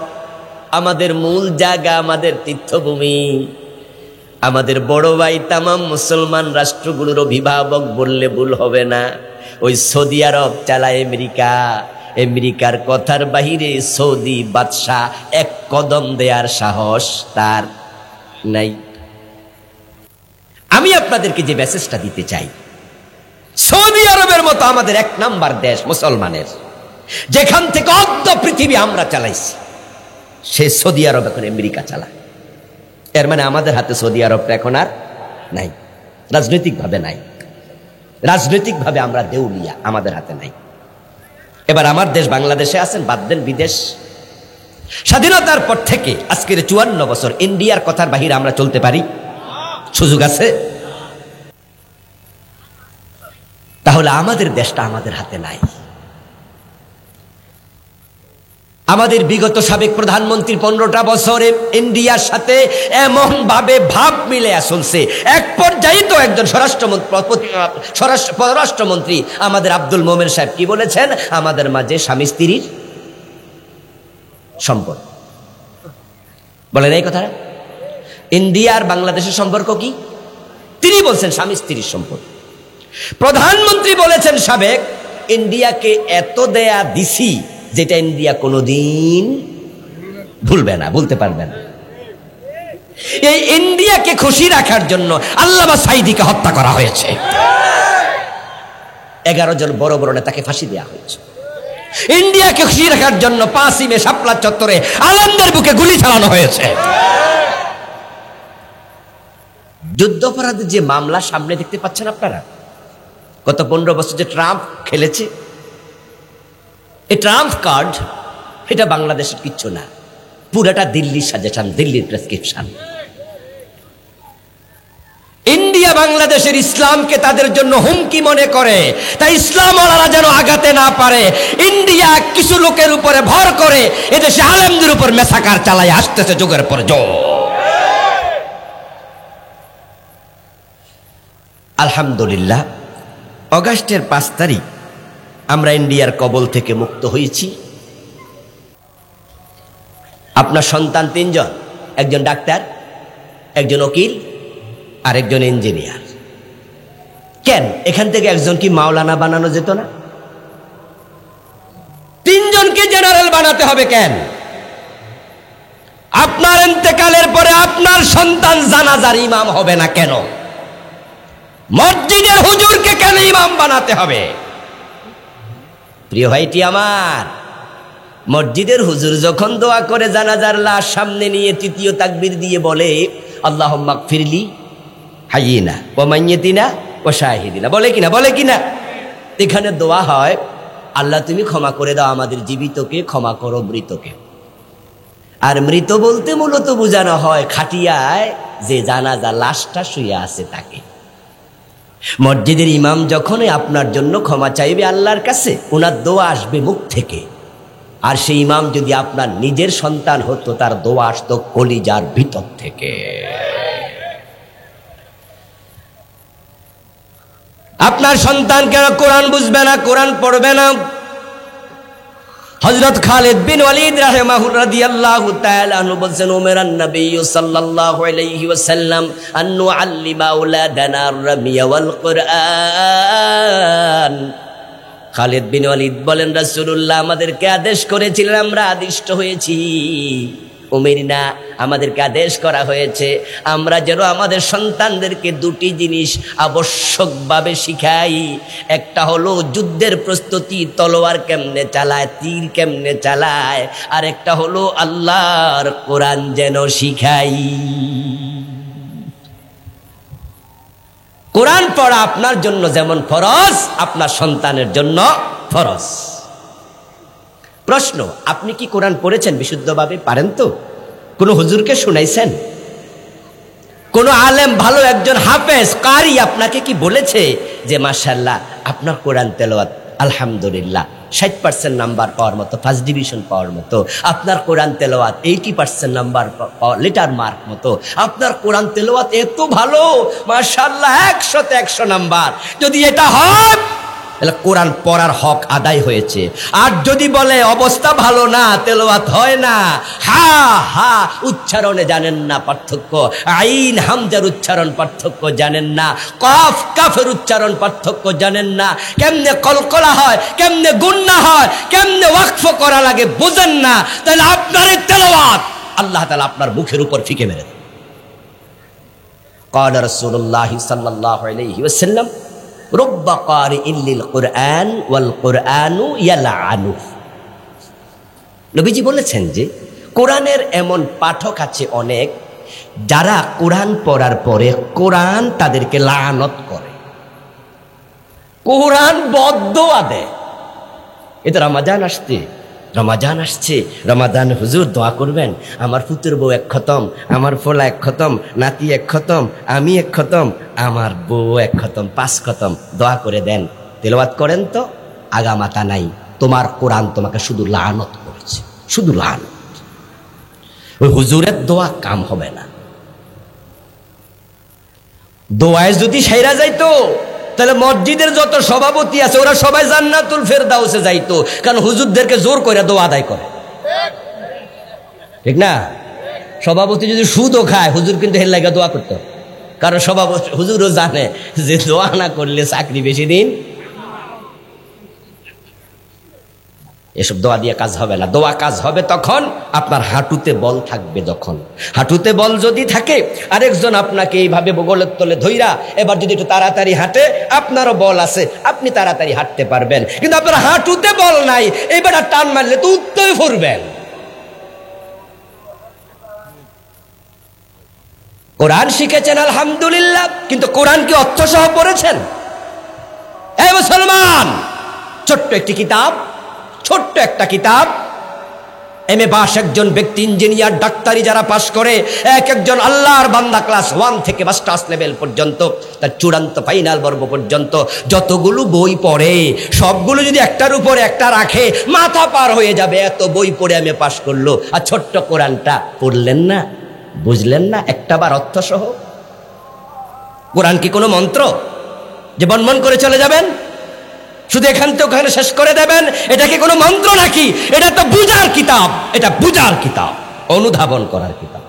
আমাদের মূল জায়গা, আমাদের তীর্থভূমি, আমাদের বড় ভাই, তামাম মুসলমান রাষ্ট্রগুলোর অভিভাবক বললে ভুল হবে না। ওই সৌদি আরব চালায় আমেরিকা। আমেরিকার কথার বাহিরে সৌদি বাদশাহ এক কদম দেয়ার সাহস তার নাই। আমি আপনাদেরকে যে মেসেজটা দিতে চাই, সৌদি আরবের মতো আমাদের এক নাম্বার দেশ মুসলমানের, যেখান থেকে অর্ধ পৃথিবী আমরা চালাইছি, সে সৌদি আরব এখন আমেরিকা চালায়। এর মানে আমাদের হাতে সৌদি আরবটা এখন আর নাই, রাজনৈতিকভাবে নাই। রাজনৈতিকভাবে আমরা দেউলিয়া, আমাদের হাতে নাই। এবার আমার দেশ বাংলাদেশে আছেন, বাদ দেন বিদেশ। স্বাধীনতার পর থেকে আজকের 54 বছর ইন্ডিয়ার কথার বাহিরে আমরা চলতে পারি? সুযোগ আছে? তাহলে আমাদের দেশটা আমাদের হাতে নাই। আমাদের বিগত সাবেক প্রধানমন্ত্রী 15টা বছরে ইন্ডিয়ার সাথে এমন ভাবে ভাব মিলে চলছে, এক পর্যায়ে তো একজন পররাষ্ট্রমন্ত্রী আমাদের আব্দুল মোমেন সাহেব কি বলেছেন, আমাদের মাঝে স্বামী স্ত্রীর সম্পর্ক। বলেন এই কথাটা? ইন্ডিয়া আর বাংলাদেশের সম্পর্ক কি? তিনি বলছেন স্বামী স্ত্রীর সম্পর্ক। প্রধানমন্ত্রী বলেছেন সাবেক, ইন্ডিয়াকে এত দেয়া দিছি যেটা ইন্ডিয়া কোনোদিন ভুলবে না, ভুলতে পারবে না। এই ইন্ডিয়াকে খুশি রাখার জন্য আল্লামা সাঈদীকে হত্যা করা হয়েছে, 11 জন বড় বড় নেতাকে ফাঁসি দেওয়া হয়েছে। ইন্ডিয়াকে খুশি রাখার জন্য 5ই মে শাপলা চত্বরে আলেমদের বুকে গুলি চালানো হয়েছে। যুদ্ধাপরাধের যে মামলা সামনে দেখতে পাচ্ছেন আপনারা, গত 15 বছর যে ট্রাম্প খেলেছে, এই ট্রাম্প কার্ড, এটা বাংলাদেশের কিচ্ছু না, পুরাটা দিল্লির সাজেশন, দিল্লির প্রেসক্রিপশন। ইন্ডিয়া বাংলাদেশের ইসলামকে তাদের জন্য হুমকি মনে করে, তাই ইসলামওয়ালারা যেন আগাতে না পারে, ইন্ডিয়া কিছু লোকের উপরে ভর করে এদেশে আলেমদের উপর মেসাকার চালায় আসতেছে যুগের পর যুগ। আলহামদুলিল্লাহ, অগাস্টের 5 তারিখ আমরা ইন্ডিয়ার কবল থেকে মুক্ত হয়েছি। আপনার সন্তান 3 জন, একজন ডাক্তার, একজন উকিল, আর একজন ইঞ্জিনিয়ার। কেন এখান থেকে একজন কি মাওলানা বানানো যেত না? 3 জনকে জেনারেল বানাতে হবে কেন? আপনার ইন্তেকালের পরে আপনার সন্তান জানাজার ইমাম হবে না কেন? মসজিদের হুজুরকে কেন ইমাম বানাতে হবে? প্রিয় ভাইটি আমার, মসজিদের হুজুর যখন দোয়া করে জানাজার লাশ সামনে নিয়ে তৃতীয় তাকবীর দিয়ে বলে আল্লাহুম্মা গফিরলি হাইয়িনা ওয়া মাইয়িতিনা ওয়া শাহিদিনা, বলে কিনা? এখানে দোয়া হয় আল্লাহ তুমি ক্ষমা করে দাও আমাদের জীবিতকে, ক্ষমা করো মৃতকে। আর মৃত বলতে মূলত বোঝানো হয় খাটিয়ায় যে জানাজা লাশটা শুয়ে আছে তাকে। মসজিদের ইমাম যখনই আপনার জন্য ক্ষমা চাইবে আল্লাহর কাছে, ওনার দোয়া আসবে মুখ থেকে। আর সেই ইমাম যদি আপনার নিজের সন্তান হতো, তার দোয়া আসতো কলিজার ভিতর থেকে। আপনার সন্তান কেন কোরআন বুঝবে না, কোরআন পড়বে না? হযরত খালিদ বিন ওয়ালিদ রাদিয়াল্লাহু তাআলা আনহু বলেন, উমরান নবী সাল্লাল্লাহু আলাইহি ওয়াসাল্লাম আন নুআল্লিমা আওলাদানা আর-রামিয়া ওয়াল কুরআন। খালিদ বিন ওয়ালিদ বলেন, রাসূলুল্লাহ আমাদেরকে আদেশ করেছিলেন, আমরা আদিষ্ট হয়েছি। উমিরনা, আমাদেরকে আদেশ করা হয়েছে আমরা যেন আমাদের সন্তানদেরকে দুটি জিনিস আবশ্যকভাবে শিখাই। একটা হলো যুদ্ধের প্রস্তুতি, তলোয়ার কেমনে চালায়, তীর কেমনে চালায়। আর একটা হলো আল্লাহর কোরআন যেন শিখাই। কোরআন পড়া আপনার জন্য যেমন ফরজ, আপনার সন্তানের জন্য ফরজ। প্রশ্ন, আপনি কি কোরআন পড়েছেন বিশুদ্ধভাবে? পারেন তো? কোন হুজুরকে শুনাইছেন? কোন আলেম, ভালো একজন হাফেজ কারি আপনাকে কি বলেছে যে মাশাআল্লাহ আপনার কোরআন তেলাওয়াত আলহামদুলিল্লাহ 60% নাম্বার পাওয়ার মতো, ফার্স্ট ডিভিশন পাওয়ার মতো, আপনার কোরআন তেলাওয়াত 80% নাম্বার লেটার মার্ক মতো, আপনার কোরআন তেলাওয়াত এত ভালো মাশাআল্লাহ 100তে 100 নাম্বার? যদি এটা হয় তাহলে কোরআন পড়ার হক আদায় হয়েছে। আর যদি বলে অবস্থা ভালো না, তেলাওয়াত হয় না, হা হা উচ্চারণে জানেন না পার্থক্য, আইন হামজার উচ্চারণ পার্থক্য জানেন না, কফ কাফের উচ্চারণ পার্থক্য জানেন না, কেমনে কলকলা হয়, কেমনে গুন্না হয়, কেমনে ওয়াকফ করা লাগে বোঝেন না, তাহলে আপনার এই তেলাওয়াত আল্লাহ তাআলা আপনার মুখের উপর ফিকে মেরে দেন। ক্বালা রাসূলুল্লাহ সাল্লাল্লাহু আলাইহি ওয়াসাল্লাম, রুব্বা কারিইন লিল কুরআন ওয়াল কুরআনু ইয়ালআনু। নবীজি বলেছেন যে কোরআনের এমন পাঠক আছে অনেক, যারা কোরআন পড়ার পরে কোরআন তাদেরকে লানত করে, কোরআন বদদোয়া দেয়। এটা রমাজান আসছে, রমাদান হুজুর দোয়া করবেন, আমার পুত্র বউ 1 খতম, আমার ফোলা 1 খতম, নাতি 1 খতম, আমি 1 খতম, আমার বউ 1 খতম, 5 খতম, দোয়া করে দেন। তেলাওয়াত করেন তো, আগামাতা নাই। তোমার কোরআন তোমাকে শুধু লানত করেছে, শুধু লানত। ওই হুজুরের দোয়া কাম হবে না। দোয়ায় যদি সাইরা যাইতো তাহলে মসজিদের যত সভাপতি আছে ওরা সবাই জান্নাতুল ফেরদাউসে যাইতো, কারণ হুজুরদেরকে জোর করে দোয়া আদায় করে, ঠিক না? সভাপতি যদি সুদও খায়, হুজুর কিন্তু হের লাগা দোয়া করতো, কারণ সভাপতি হুজুরও জানে যে দোয়া না করলে চাকরি বেশি দিন। এসব দোয়া দিয়ে কাজ হবে না। দোয়া কাজ হবে তখন আপনার হাঁটুতে বল থাকবে। যখন হাঁটুতে বল যদি থাকে, আরেকজন আপনাকে এইভাবে বগলের তলে ধইরা এবার যদি একটু তাড়াতাড়ি হাঁটে, আপনারও বল আছে, আপনি তাড়াতাড়ি হাঁটতে পারবেন। কিন্তু আপনার হাঁটুতে বল নাই, এবার টান মারলে তো উত্তরে ফুরবেন। কোরআন শিখেছেন আলহামদুলিল্লাহ, কিন্তু কোরআন কি অর্থ সহ পড়েছেন? এই মুসলমান, ছোট্ট একটা কিতাব এমএ পাস একজন ব্যক্তি, ইঞ্জিনিয়ার, ডাক্তারি যারা পাশ করে, একজন আল্লাহর বান্দা ক্লাস 1 থেকে মাস্টার্স লেভেল পর্যন্ত, তার চূড়ান্ত ফাইনাল বর্গ পর্যন্ত যতগুলো বই পড়ে সবগুলো যদি একটার উপর একটা রাখে মাথা পার হয়ে যাবে। এত বই পড়ে এমএ পাস করলো, আর ছোট্ট কোরআনটা পড়লেন না, বুঝলেন না একটাবার অর্থ সহ। কোরআন কি কোনো মন্ত্র যে বনবন করে চলে যাবেন, শুধু এখান থেকে ওখানে শেষ করে দেবেন? এটা কি কোনো মন্ত্র নাকি? এটা তো বুঝার কিতাব, এটা বুঝার কিতাব, অনুধাবন করার কিতাব।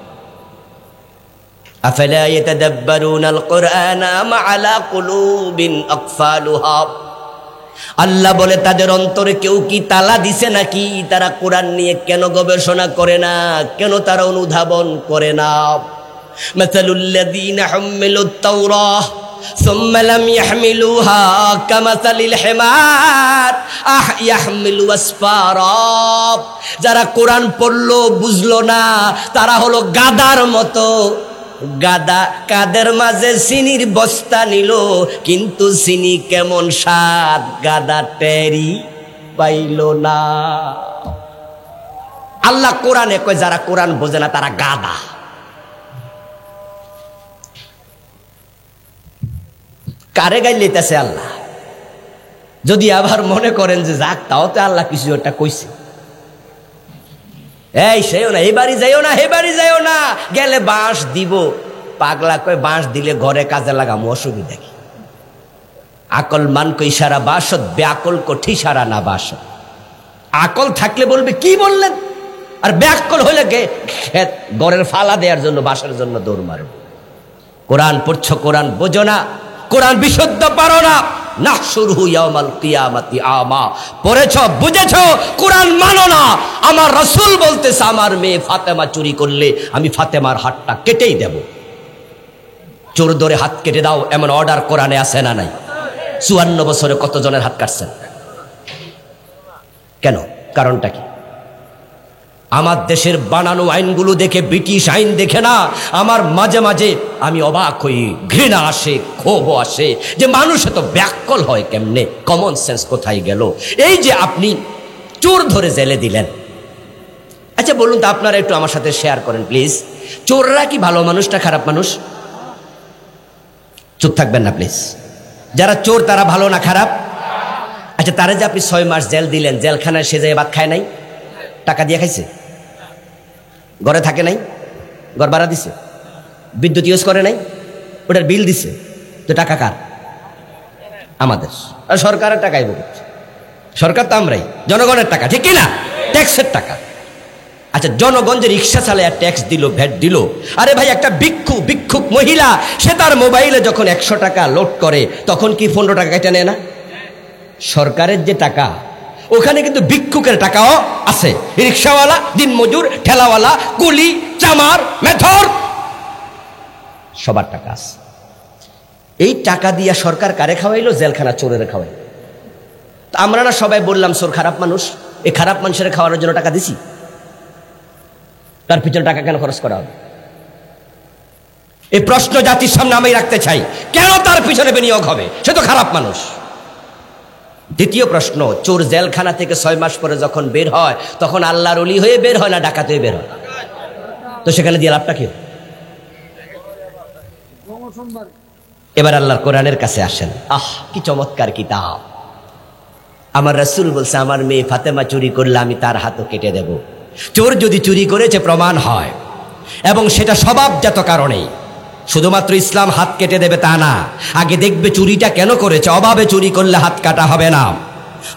আফালা ইয়াতাদাব্বারুনাল কুরআনা আম আলা কুলুবিন আকফালুহা। আল্লাহ বলে তাদের অন্তরে কেউ কি তালা দিছে নাকি? তারা কোরআন নিয়ে কেন গবেষণা করে না, কেন তারা অনুধাবন করে না? মাসালুল্লাযীনা হুম্মিলুত তাওরাহ সুম্মা লাম ইয়াহমিলুহা কামাসালিল হিমার। ইয়াহমিলু আসফারা, যারা কোরআন পড়লো বুঝলো না তারা হলো গাদার মতো। গাদা কাদের মাঝে চিনির বস্তা নিল, কিন্তু চিনি কেমন স্বাদ গাদা টেরি পাইল না। আল্লাহ কোরআনে কয় যারা কোরআন বোঝে না তারা গাদা। কারে গাই লইতেছে আল্লাহ? যদি আবার মনে করেন যে যাক তাও তো আল্লাহ কিছু একটা কইছে, এই সেও না, এই বাড়ি যাইও না, হে বাড়ি যাইও না, গেলে বাঁশ দিব। পাগলা কয় বাঁশ দিলে ঘরে কাজে লাগাম, অসুবিধা কি? আকল মান কো ইশারা বাসত, ব্যাকল কো ঠিসারা না বাসত। আকল থাকলে বলবে কি বললেন, আর ব্যাকল হইলে খেত গড়ের ফালা দেওয়ার জন্য বাসার জন্য দৌড় মারব। কোরআন পড়ছো, কোরআন বোঝো না, কোরআন বিশুদ্ধ পারো না, নাহশুরহু ইয়াউমাল কিয়ামাতি আমা। পড়েছো, বুঝেছো, কোরআন মানো না। আমার রাসূল বলতেছে আমার মেয়ে ফাতেমা চুরি করলে আমি ফাতেমার হাতটা কেটেই দেব। চোর ধরে হাত কেটে দাও এমন অর্ডার কোরআনে আছে না নাই? 54 বছরে কতজনের হাত কাটছেন? কেন? কারণটা কি? আমার দেশের বানানো আইনগুলো দেখে, ব্রিটিশ আইন দেখে না আমার মাঝে মাঝে আমি অবাক হই, ঘৃণা আসে, ক্ষোভ আসে যে মানুষ এত ব্যাকল হয় কেমনে, কমন সেন্স কোথায় গেল? এই যে আপনি চোর ধরে জেলে দিলেন, আচ্ছা বলুন তো, আপনারা একটু আমার সাথে শেয়ার করেন প্লিজ, চোররা কি ভালো মানুষ না খারাপ মানুষ? চুপ থাকবেন না প্লিজ। যারা চোর তারা ভালো না খারাপ? আচ্ছা তারা যে আপনি 6 মাস জেল দিলেন, জেলখানায় সে যায় ভাত খায় নাই? টাকা দিয়ে খাইছে? ঘরে থাকে নাই? ঘর ভাড়া দিছে? বিদ্যুৎ ইউজ করে নাই? ওটার বিল দিছে? তো টাকা কার? আমাদের। আর সরকারের টাকাই বলছে, সরকার তো আমরাই, জনগণের টাকা, ঠিক কিনা? ট্যাক্সের টাকা। আচ্ছা জনগণ যে রিক্সা চালায় ট্যাক্স দিল, ভ্যাট দিল, আরে ভাই একটা ভিক্ষুক মহিলা সে তার মোবাইলে যখন 100 টাকা লোড করে তখন কি 15 টাকা কেটে নেয় না? সরকারের যে টাকা ওখানে কিন্তু ভিক্ষুকের টাকাও আছে। রিক্সাওয়ালা, দিনমজুর, ঠেলাওয়ালা, কুলি, চামার, মেথর, সবার টাকা আছে। এই টাকা দিয়া সরকার কারে খাওয়াইলো? জেলখানা চোরের খাওয়াই। আমরা না সবাই বললাম চোর খারাপ মানুষ, এই খারাপ মানুষের খাওয়ানোর জন্য টাকা দিছি, তার পিছনে টাকা কেন খরচ করা হবে? এই প্রশ্ন জাতির সামনে আমি রাখতে চাই, কেন তার পিছনে বিনিয়োগ হবে? সে তো খারাপ মানুষ। দ্বিতীয় প্রশ্ন, চোর জেলখানা থেকে 6 মাস পরে যখন বের হয় তখন আল্লাহর ওলি হয়ে বের হয় না ডাকাত হয়ে বের হয়? তো সেখানে দিয়ে লাভটা কি? এবার আল্লাহর কোরআনের কাছে আসেন। কি চমৎকার কিতাব! আমার রাসূল বলছে আমার মেয়ে ফাতেমা চুরি করলে আমি তার হাতও কেটে দেব। চোর যদি চুরি করেছে প্রমাণ হয়, এবং সেটা স্বভাবজাত কারণেই, শুধুমাত্র ইসলাম হাত কেটে দেবে তা না, আগে দেখবে চুরিটা কেন করেছে। অভাবে চুরি করলে হাত কাটা হবে না।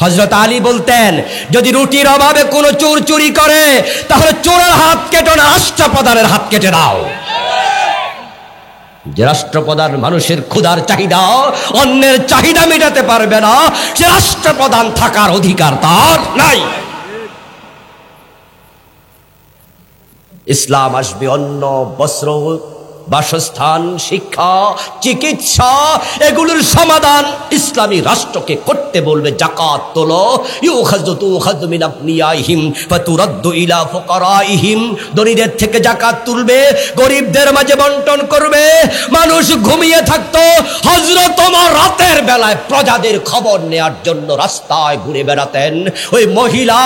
হযরত আলী বলতেন যদি রুটির অভাবে কোনো চোর চুরি করে তাহলে চোরের হাত কেটো না, রাষ্ট্রপ্রধানের হাত কেটে দাও। যে রাষ্ট্রপ্রধান মানুষের ক্ষুধার চাহিদা, অন্যের চাহিদা মেটাতে পারবে না, সে রাষ্ট্রপ্রধান থাকার অধিকার তার নাই। ইসলাম আসবে অন্ন, বস্ত্র, বাসস্থান, শিক্ষা, চিকিৎসা, এগুলোর সমাধান ইসলামী রাষ্ট্রকে করতে বলবে। যাকাত তোলো, ইউখাযু মিন আবনিয়াইহিম ফাতুরাদ্দু ইলা ফুকারাইহিম, ধনীদের থেকে যাকাত তুলবে, গরিবদের মাঝে বন্টন করবে। মানুষ ঘুমিয়ে থাকতো, হযরত ওমর রাতের বেলায় প্রজাদের খবর নেয়ার জন্য রাস্তায় ঘুরে বেড়াতেন। ওই মহিলা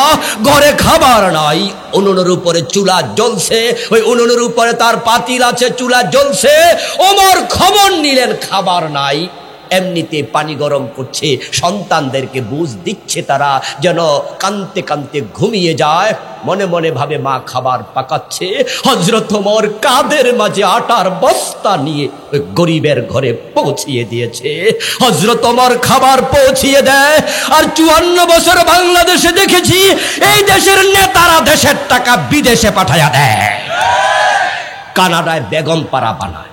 ঘরে খাবার নাই, উনুনের উপরে চুলা জ্বলছে, ওই উনুনের উপরে তার পাতিল আছে, চুলা জ্বলছে, ওমর খবর নিলেন খাবার নাই, এমনিতে পানি গরম করছে, সন্তানদেরকে বুঝ দিচ্ছে তারা যেন কাঁদতে কাঁদতে ঘুমিয়ে যায়। মনে মনে ভাবে মা খাবার পাকাচ্ছে। হযরত ওমর কাঁধের মাঝে আটার বস্তা নিয়ে ওই গরিবের ঘরে পৌঁছিয়ে দিয়েছে। হযরত ওমর খাবার পৌঁছিয়ে দেয়। আর 54 বছর বাংলাদেশে দেখেছি এই দেশের নেতারা দেশের টাকা বিদেশে পাঠায়া দেয়, কানাডায় বেগম পাড়া বানায়।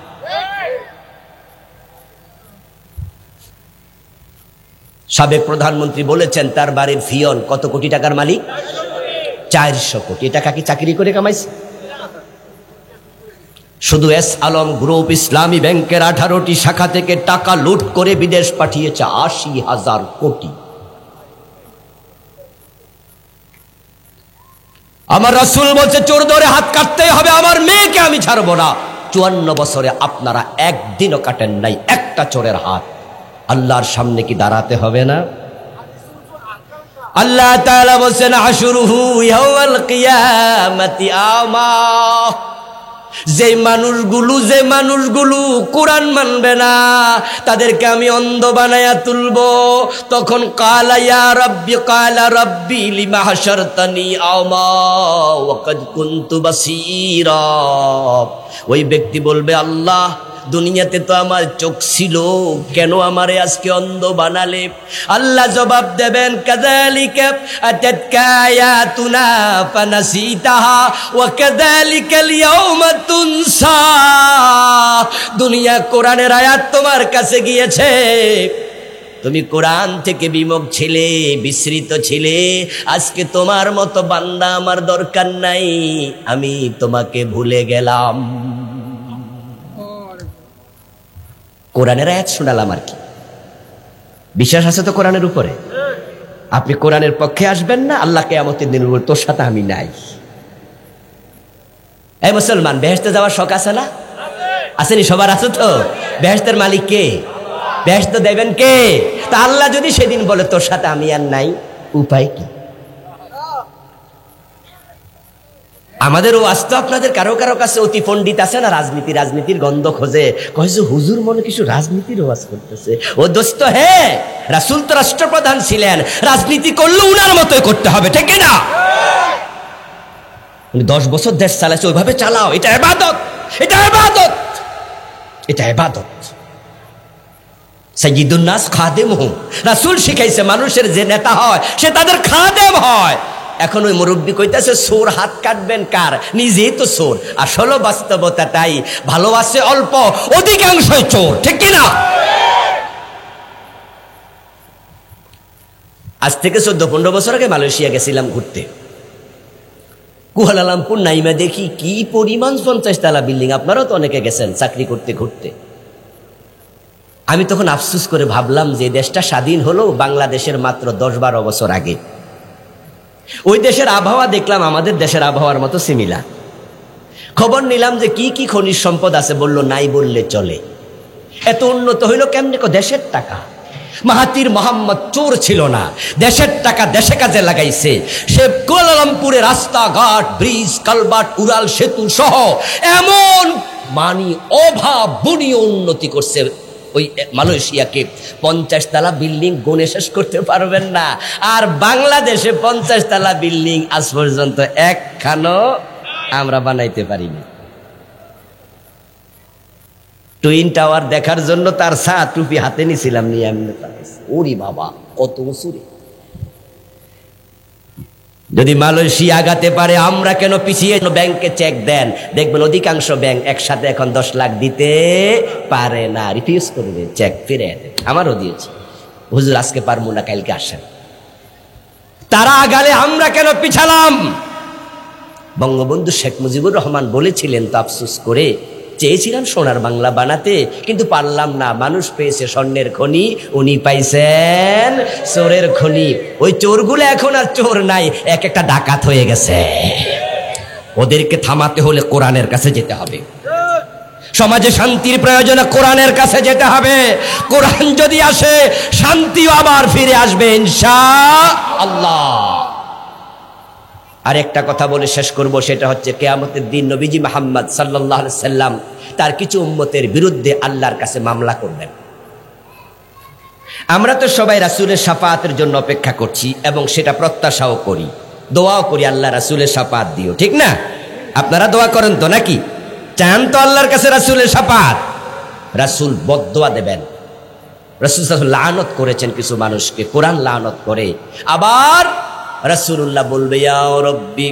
সাবেক প্রধানমন্ত্রী বলেছেন তার বাড়ির ফিয়ন কত কোটি টাকার মালিক? 400 কোটি টাকা কি চাকরি করে কামাইছে? শুধু এস আলম গ্রুপ ইসলামী ব্যাংকের 18টি শাখা থেকে টাকা লুট করে বিদেশ পাঠিয়েছে 80,000 কোটি। আমার রাসূল বলছে চোর ধরে হাত কাটতেই হবে, আমার মেয়েকে আমি ছাড়বো না। 54 বছরে আপনারা একদিনও কাটেন নাই একটা চোরের হাত। আল্লাহর সামনে কি দাঁড়াতে হবে না? আল্লাহ তাআলা বলেন আশুরুহু ইয়াউমাল কিয়ামাতি আমা। যে মানুষগুলো কোরআন মানবে না তাদেরকে আমি অন্ধ বানায়া তুলবো। তখন কালা রাব্বি লিমা হাশারতানি আমা ওয়া কাদ কুনতু বাসীরা। ওই ব্যক্তি বলবে, আল্লাহ দুনিয়াতে তো আমার চোখ ছিল, কেন আমারে আজকে অন্ধ বানালে? আল্লাহ জবাব দেবেন, কাযালিকা আতাতকা আয়াতুনা ফানাসিতাহা ওয়া কাযালিকাল ইয়াউমা তুনসা। দুনিয়া কোরআনের আয়াত তোমার কাছে গিয়েছে, তুমি কোরআন থেকে বিমুখ ছিলে, বিস্মৃত ছিলে। আজকে তোমার মতো বান্দা আমার দরকার নাই, আমি তোমাকে ভুলে গেলাম। কোরআনের আয়াত শোনালাম আর কি, বিশ্বাস আছে তো কোরআনের উপরে? আপনি কোরআনের পক্ষে আসবেন না, আল্লাহ কিয়ামতের দিন বলবে তোর সাথে আমি নাই। এই মুসলমান, বেহেশতে যাওয়ার শখ আছে না? আসেনি? সবার আছে তো? বেহেশতের মালিক কে? বেহেশত দেবেন কে? তা আল্লাহ যদি সেদিন বলে তোর সাথে আমি আর নাই, উপায় কি? আমাদের ও আসতো আপনাদের কারো কারো কাছে অতি পণ্ডিত আছে না, রাজনীতির গন্ধ খোঁজে, কয় যে হুজুর মনে কিছু রাজনীতির ওয়াজ করতেছে। ও দোস্ত, হে রাসূল তো রাষ্ট্রপ্রধান ছিলেন, রাজনীতি করলে উনার মতোই করতে হবে, ঠিক না? উনি 10 বছর দেশ চালাইছে, ওইভাবে চালাও। এটা ইবাদত, এটা ইবাদত, এটা ইবাদত। সাইয়্যিদুন নাস খাদেমুহুম। রাসূল শিখাইছে মানুষের যে নেতা হয় সে তাদের খাদেম হয়। এখন ওই মুরব্বী কইতাছে চোর হাত কাটবেন কার? নিজেই তো চোর। আসলে বাস্তবতাটাই, ভালোবাসে অল্প, অধিকাংশই চোর, ঠিক কিনা? আজ থেকে 14-15 বছর আগে মালয়েশিয়া গেছিলাম ঘুরতে। কুয়ালালামপুর নাইমা দেখি কি পরিমাণ 50 তলা বিল্ডিং। আপনারাও তো অনেকে গেছেন চাকরি করতে ঘুরতে। আমি তখন আফসোস করে ভাবলাম যে দেশটা স্বাধীন হলো বাংলাদেশের মাত্র 10-12 বছর আগে। ওই দেশের আবহাওয়া দেখলাম আমাদের দেশের আবহাওয়ার মতো সিমিলার। খবর নিলাম যে কি কি খনিজ সম্পদ আছে, বলল নাই বললে চলে। এত উন্নত হইল কেমনে? দেশের টাকা। মাহাতির মোহাম্মদ চোর ছিল না, দেশের টাকা দেশে কাজে লাগাইছে। সে কুয়ালালামপুরে রাস্তাঘাট, ব্রিজ, কালভার্ট, উড়াল সেতু সহ এমন অভাবনীয় উন্নতি করছে ওই মালয়েশিয়াকে। 50 তলা বিল্ডিং গুণে শেষ করতে পারবেন না। আর বাংলাদেশে 50 তলা বিল্ডিং আজ পর্যন্ত একখানো আমরা বানাইতে পারিনি। টুইন টাওয়ার দেখার জন্য তার টুপি হাতে নিছিলাম, নিয়ে আমি ওরে বাবা কত উঁচুরে। যদি মালয়েশিয়া আগাতে পারে আমরা কেন পিছিয়ে? ব্যাংকে চেক দেন, দেখবেন অধিকাংশ ব্যাংক একসাথে এখন 10 লাখ দিতে পারে না, রিফিউজ করবে, চেক ফিরে দেবে। আমারও দিয়েছে, হুজুর আজকে পারবো না, কালকে আসেন। তারা আগালে আমরা কেন পিছালাম? বঙ্গবন্ধু শেখ মুজিবুর রহমান বলেছিলেন তো আফসোস করে, চেয়েছিলাম সোনার বাংলা বানাতে, কিন্তু পারলাম না। মানুষ পেয়েছে স্বর্ণের খনি, উনি পাইছেন চোরের খনি। ওই চোরগুলো এখন আর চোর নাই, এক একটা ডাকাত হয়ে গেছে। ওদেরকে থামাতে হলে কোরআনের কাছে যেতে হবে। সমাজে শান্তির প্রয়োজনে কোরআনের কাছে যেতে হবে। কোরআন যদি আসে, শান্তিও আবার ফিরে আসবে ইনশাআল্লাহ। আর একটা কথা বলে শেষ করব, সেটা হচ্ছে কিয়ামতের দিন নবীজি মুহাম্মদ সাল্লাল্লাহু আলাইহি সাল্লাম তার কিছু উম্মতের বিরুদ্ধে আল্লাহর কাছে মামলা করবেন। আমরা তো সবাই রাসূলের শাফাআতের জন্য অপেক্ষা করছি এবং সেটা প্রত্যাশাও করি, দোয়াও করি, আল্লাহ রাসূলের শাফাআত দিও, ঠিক না? আপনারা দোয়া করেন তো নাকি? চান তো আল্লাহর কাছে রাসূলের শাফাআত? রাসূল বদদোয়া দেবেন। রাসূল সাল্লাল্লাহু আলাইহি লানত করেছেন কিছু মানুষকে, কোরআন লানত করে। আবার রাসূলুল্লাহ বলবে, ইয়া রাব্বি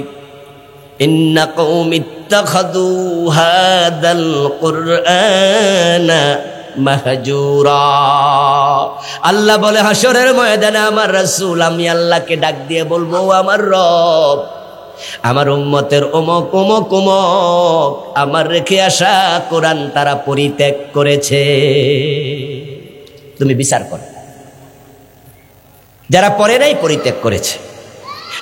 ইন্না কওমি ইত্তাখাযু হাদাল কুরআনা মাহজুরা। আল্লাহ বলে হাসরের ময়দানে আমার রাসূল, আমি আল্লাহকে ডাক দিয়ে বলবো, আমার রব, আমার উম্মতের অমুক অমুক অমুক আমার রেখে আসা কোরআন তারা পরিত্যাগ করেছে। তুমি বিচার করো, যারা পড়ে নাই পরিত্যাগ করেছে।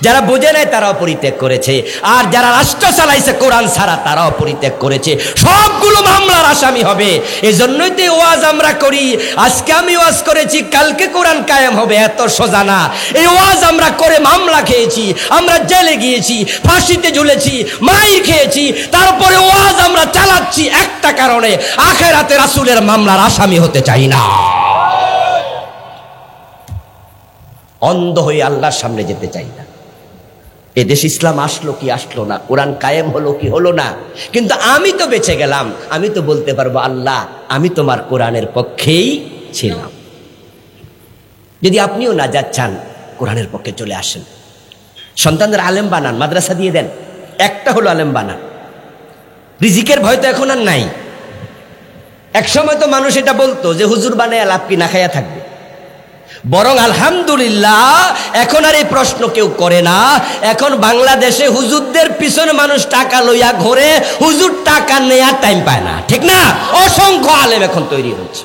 যারা বোঝে নাই তারাও পরিত্যাগ করেছে, আর যারা রাষ্ট্র চালাইছে কোরআন ছাড়া তারাও পরিত্যাগ করেছে। সবগুলো মামলার আসামি হবে। এজন্যই তো ওয়াজ আমরা করি। আজকে আমি ওয়াজ করেছি, কালকে কোরআন কায়েম হবে, এত সোজা না। এই ওয়াজ আমরা করে মামলা খেয়েছি, আমরা জেলে গিয়েছি, ফাঁসিতে ঝুলেছি, মাইর খেয়েছি, তারপরে ওয়াজ আমরা চালাচ্ছি একটা কারণে, আখিরাতে রাসূলের মামলার আসামি হতে চাই না। অন্ধ হয়ে আল্লাহর সামনে যেতে চাই না। এদেশ ইসলাম আসলো কি আসলো না, কোরআন কায়েম হলো কি হলো না, কিন্তু আমি তো বেঁচে গেলাম। আমি তো বলতে পারবো, আল্লাহ আমি তোমার কোরআনের পক্ষেই ছিলাম। যদি আপনিও না যাচ্ছেন, কোরআনের পক্ষে চলে আসেন। সন্তানদের আলেম বানান, মাদ্রাসা দিয়ে দেন, একটা হলো আলেম বানান। রিজিকের ভয় তো এখন আর নাই। একসময় তো মানুষ এটা বলতো যে হুজুর বানায় লাভ কি, না খাইয়া থাকবে। বরং আলহামদুলিল্লাহ এখন আর এই প্রশ্ন কেউ করে না। এখন বাংলাদেশে হুজুরদের পিছনে মানুষ টাকা লইয়া ঘোরে, হুজুর টাকা নেয়ার টাইম পায় না, ঠিক না? অসংখ্য আলেম এখন তৈরি হচ্ছে।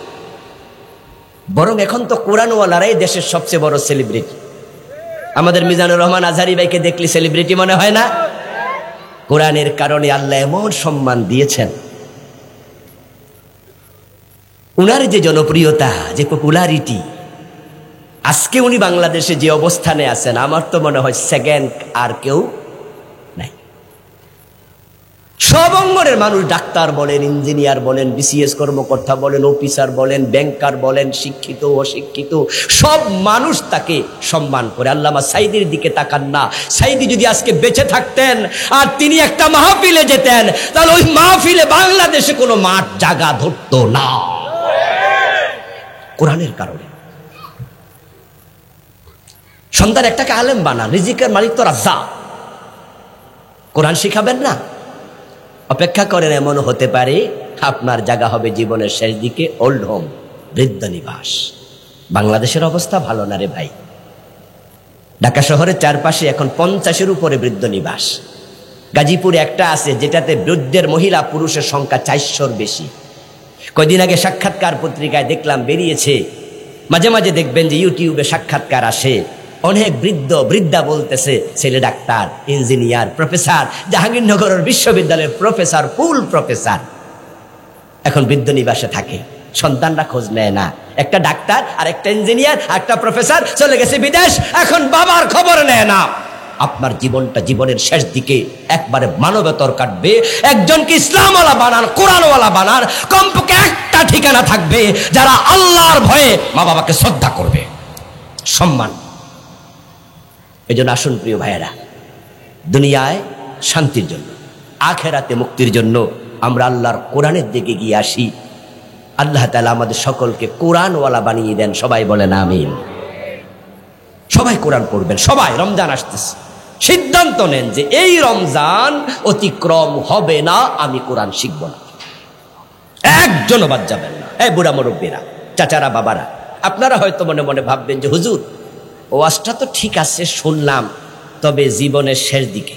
বরং এখন তো কোরআনওয়ালারাই দেশের সবচেয়ে বড় সেলিব্রিটি। আমাদের মিজানুর রহমান আজহারি ভাইকে দেখলে সেলিব্রিটি মনে হয় না? কোরআনের কারণে আল্লাহ এমন সম্মান দিয়েছেন। উনার যে জনপ্রিয়তা, যে পপুলারিটি, আজকে উনি বাংলাদেশে যে অবস্থানে আছেন, আমার তো মনে হয় সেকেন্ড আর কেউ নাই। সব অঙ্গনের মানুষ, ডাক্তার বলেন, ইঞ্জিনিয়ার বলেন, বিসিএস কর্মকর্তা বলেন, অফিসার বলেন, ব্যাংকার বলেন, শিক্ষিত অশিক্ষিত সব মানুষ তাকে সম্মান করে। আল্লামা সাইদির দিকে তাকান না। সাইদি যদি আজকে বেঁচে থাকতেন আর তিনি একটা মাহফিলে যেতেন, তাহলে ওই মাহফিলে বাংলাদেশে কোনো মাঠ জায়গা ধরতো না, কোরআনের কারণে। সন্তান একটাকে আলেম বানান, রিজিকের মালিক তো রাজ্জাক। কোরআন শিখাবেন না, অপেক্ষা করেন, এমনও হতে পারে আপনার জায়গা হবে জীবনের শেষ দিকে ওল্ড হোম, বৃদ্ধ নিবাস। বাংলাদেশের অবস্থা ভালো না রে ভাই। ঢাকা শহরের চারপাশে এখন 50-এর উপরে বৃদ্ধ নিবাস। গাজীপুরে একটা আছে যেটাতে বৃদ্ধের মহিলা পুরুষের সংখ্যা 400-র বেশি। কয়দিন আগে সাক্ষাৎকার পত্রিকায় দেখলাম বেরিয়েছে, মাঝে মাঝে দেখবেন যে ইউটিউবে সাক্ষাৎকার আসে, অনেক বৃদ্ধা বলতেছে ছেলে ডাক্তার, ইঞ্জিনিয়ার, প্রফেসর, জাহাঙ্গীরনগর বিশ্ববিদ্যালয়ের প্রফেসর, ফুল প্রফেসর, এখন বৃদ্ধ নিবাসে থাকে। সন্তানরা খোঁজ নেয় না। একটা ডাক্তার আর একটা ইঞ্জিনিয়ার একটা প্রফেসর চলে গেছে বিদেশ, এখন বাবার খবর নেয় না। আপনার জীবনটা জীবনের শেষ দিকে একবারে মানবতর কাটবে। একজনকে ইসলামওয়ালা বানান, কোরআনওয়ালা বানান, কমপক্ষে একটা ঠিকানা থাকবে যারা আল্লাহর ভয়ে মা বাবাকে শ্রদ্ধা করবে, সম্মান। এই জন্য আসুন প্রিয় ভাইয়েরা, দুনিয়ায় শান্তির জন্য, আখেরাতে মুক্তির জন্য আমরা আল্লাহর কোরআনের দিকে গিয়ে আসি। আল্লাহ তাআলা আমাদের সকলকে কোরআনওয়ালা বানিয়ে দেন। সবাই বলেন আমিন। সবাই কোরআন পড়বেন, সবাই। রমজান আসতেছে, সিদ্ধান্ত নেন যে এই রমজান অতিক্রম হবে না, আমি কোরআন শিখব না। একজনও বাদ যাবেন না। এই বুড়া মুরব্বীরা, চাচারা, বাবারা, আপনারা হয়তো মনে মনে ভাববেন যে হুজুর ওয়াজটা তো ঠিক আছে, শুনলাম, তবে জীবনের শেষ দিকে,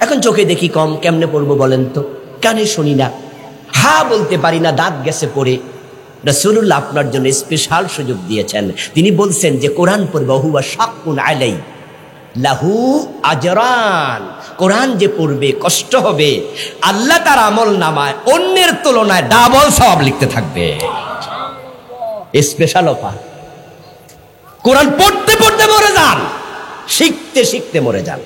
এখন চোখে দেখি কম, কেমনে পড়বো বলেন তো, কানে শুনি না, হা বলতে পারি না, দাঁত গেছে পড়ে। রাসূলুল্লাহ আপনার জন্য স্পেশাল সুযোগ দিয়েছেন। তিনি বলছেন যে কোরআন পড়বে, হুয়া শাক্কুন আলাই লাহু আজরান, কোরআন যে পড়বে কষ্ট হবে, আল্লাহ তার আমল নামায় অন্যের তুলনায় ডাবল সওয়াব লিখতে থাকবে। Special offer. কোরআন পড়তে পড়তে মরে যান, শিখতে শিখতে মরে যান।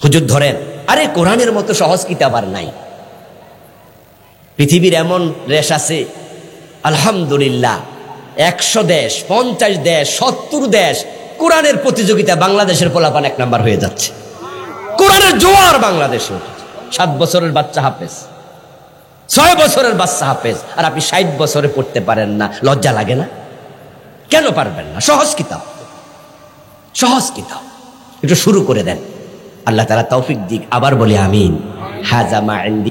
হুজুর ধরেন, আরে কোরআনের মতো সহজ কিতাব আর নাই। পৃথিবীর এমন দেশ আছে আলহামদুলিল্লাহ, 100 দেশ, 50 দেশ, 70 দেশ, কোরআনের প্রতিযোগিতা বাংলাদেশের পোলাপান 1 নাম্বার হয়ে যাচ্ছে। কোরআনের জোয়ার বাংলাদেশে। 7 বছরের বাচ্চা হাফেজ, 6 বছরের বাচ্চা হাফেজ, আর আপনি 60 বছরে পড়তে পারেন না, লজ্জা লাগে না? কেন পারবেন না? সহজ কিতাব, সহজ কিতাব, একটু শুরু করে দেন। আল্লাহ তাআলা তৌফিক দিক। আবার বলি আমিন। হাজা মা ইনদি।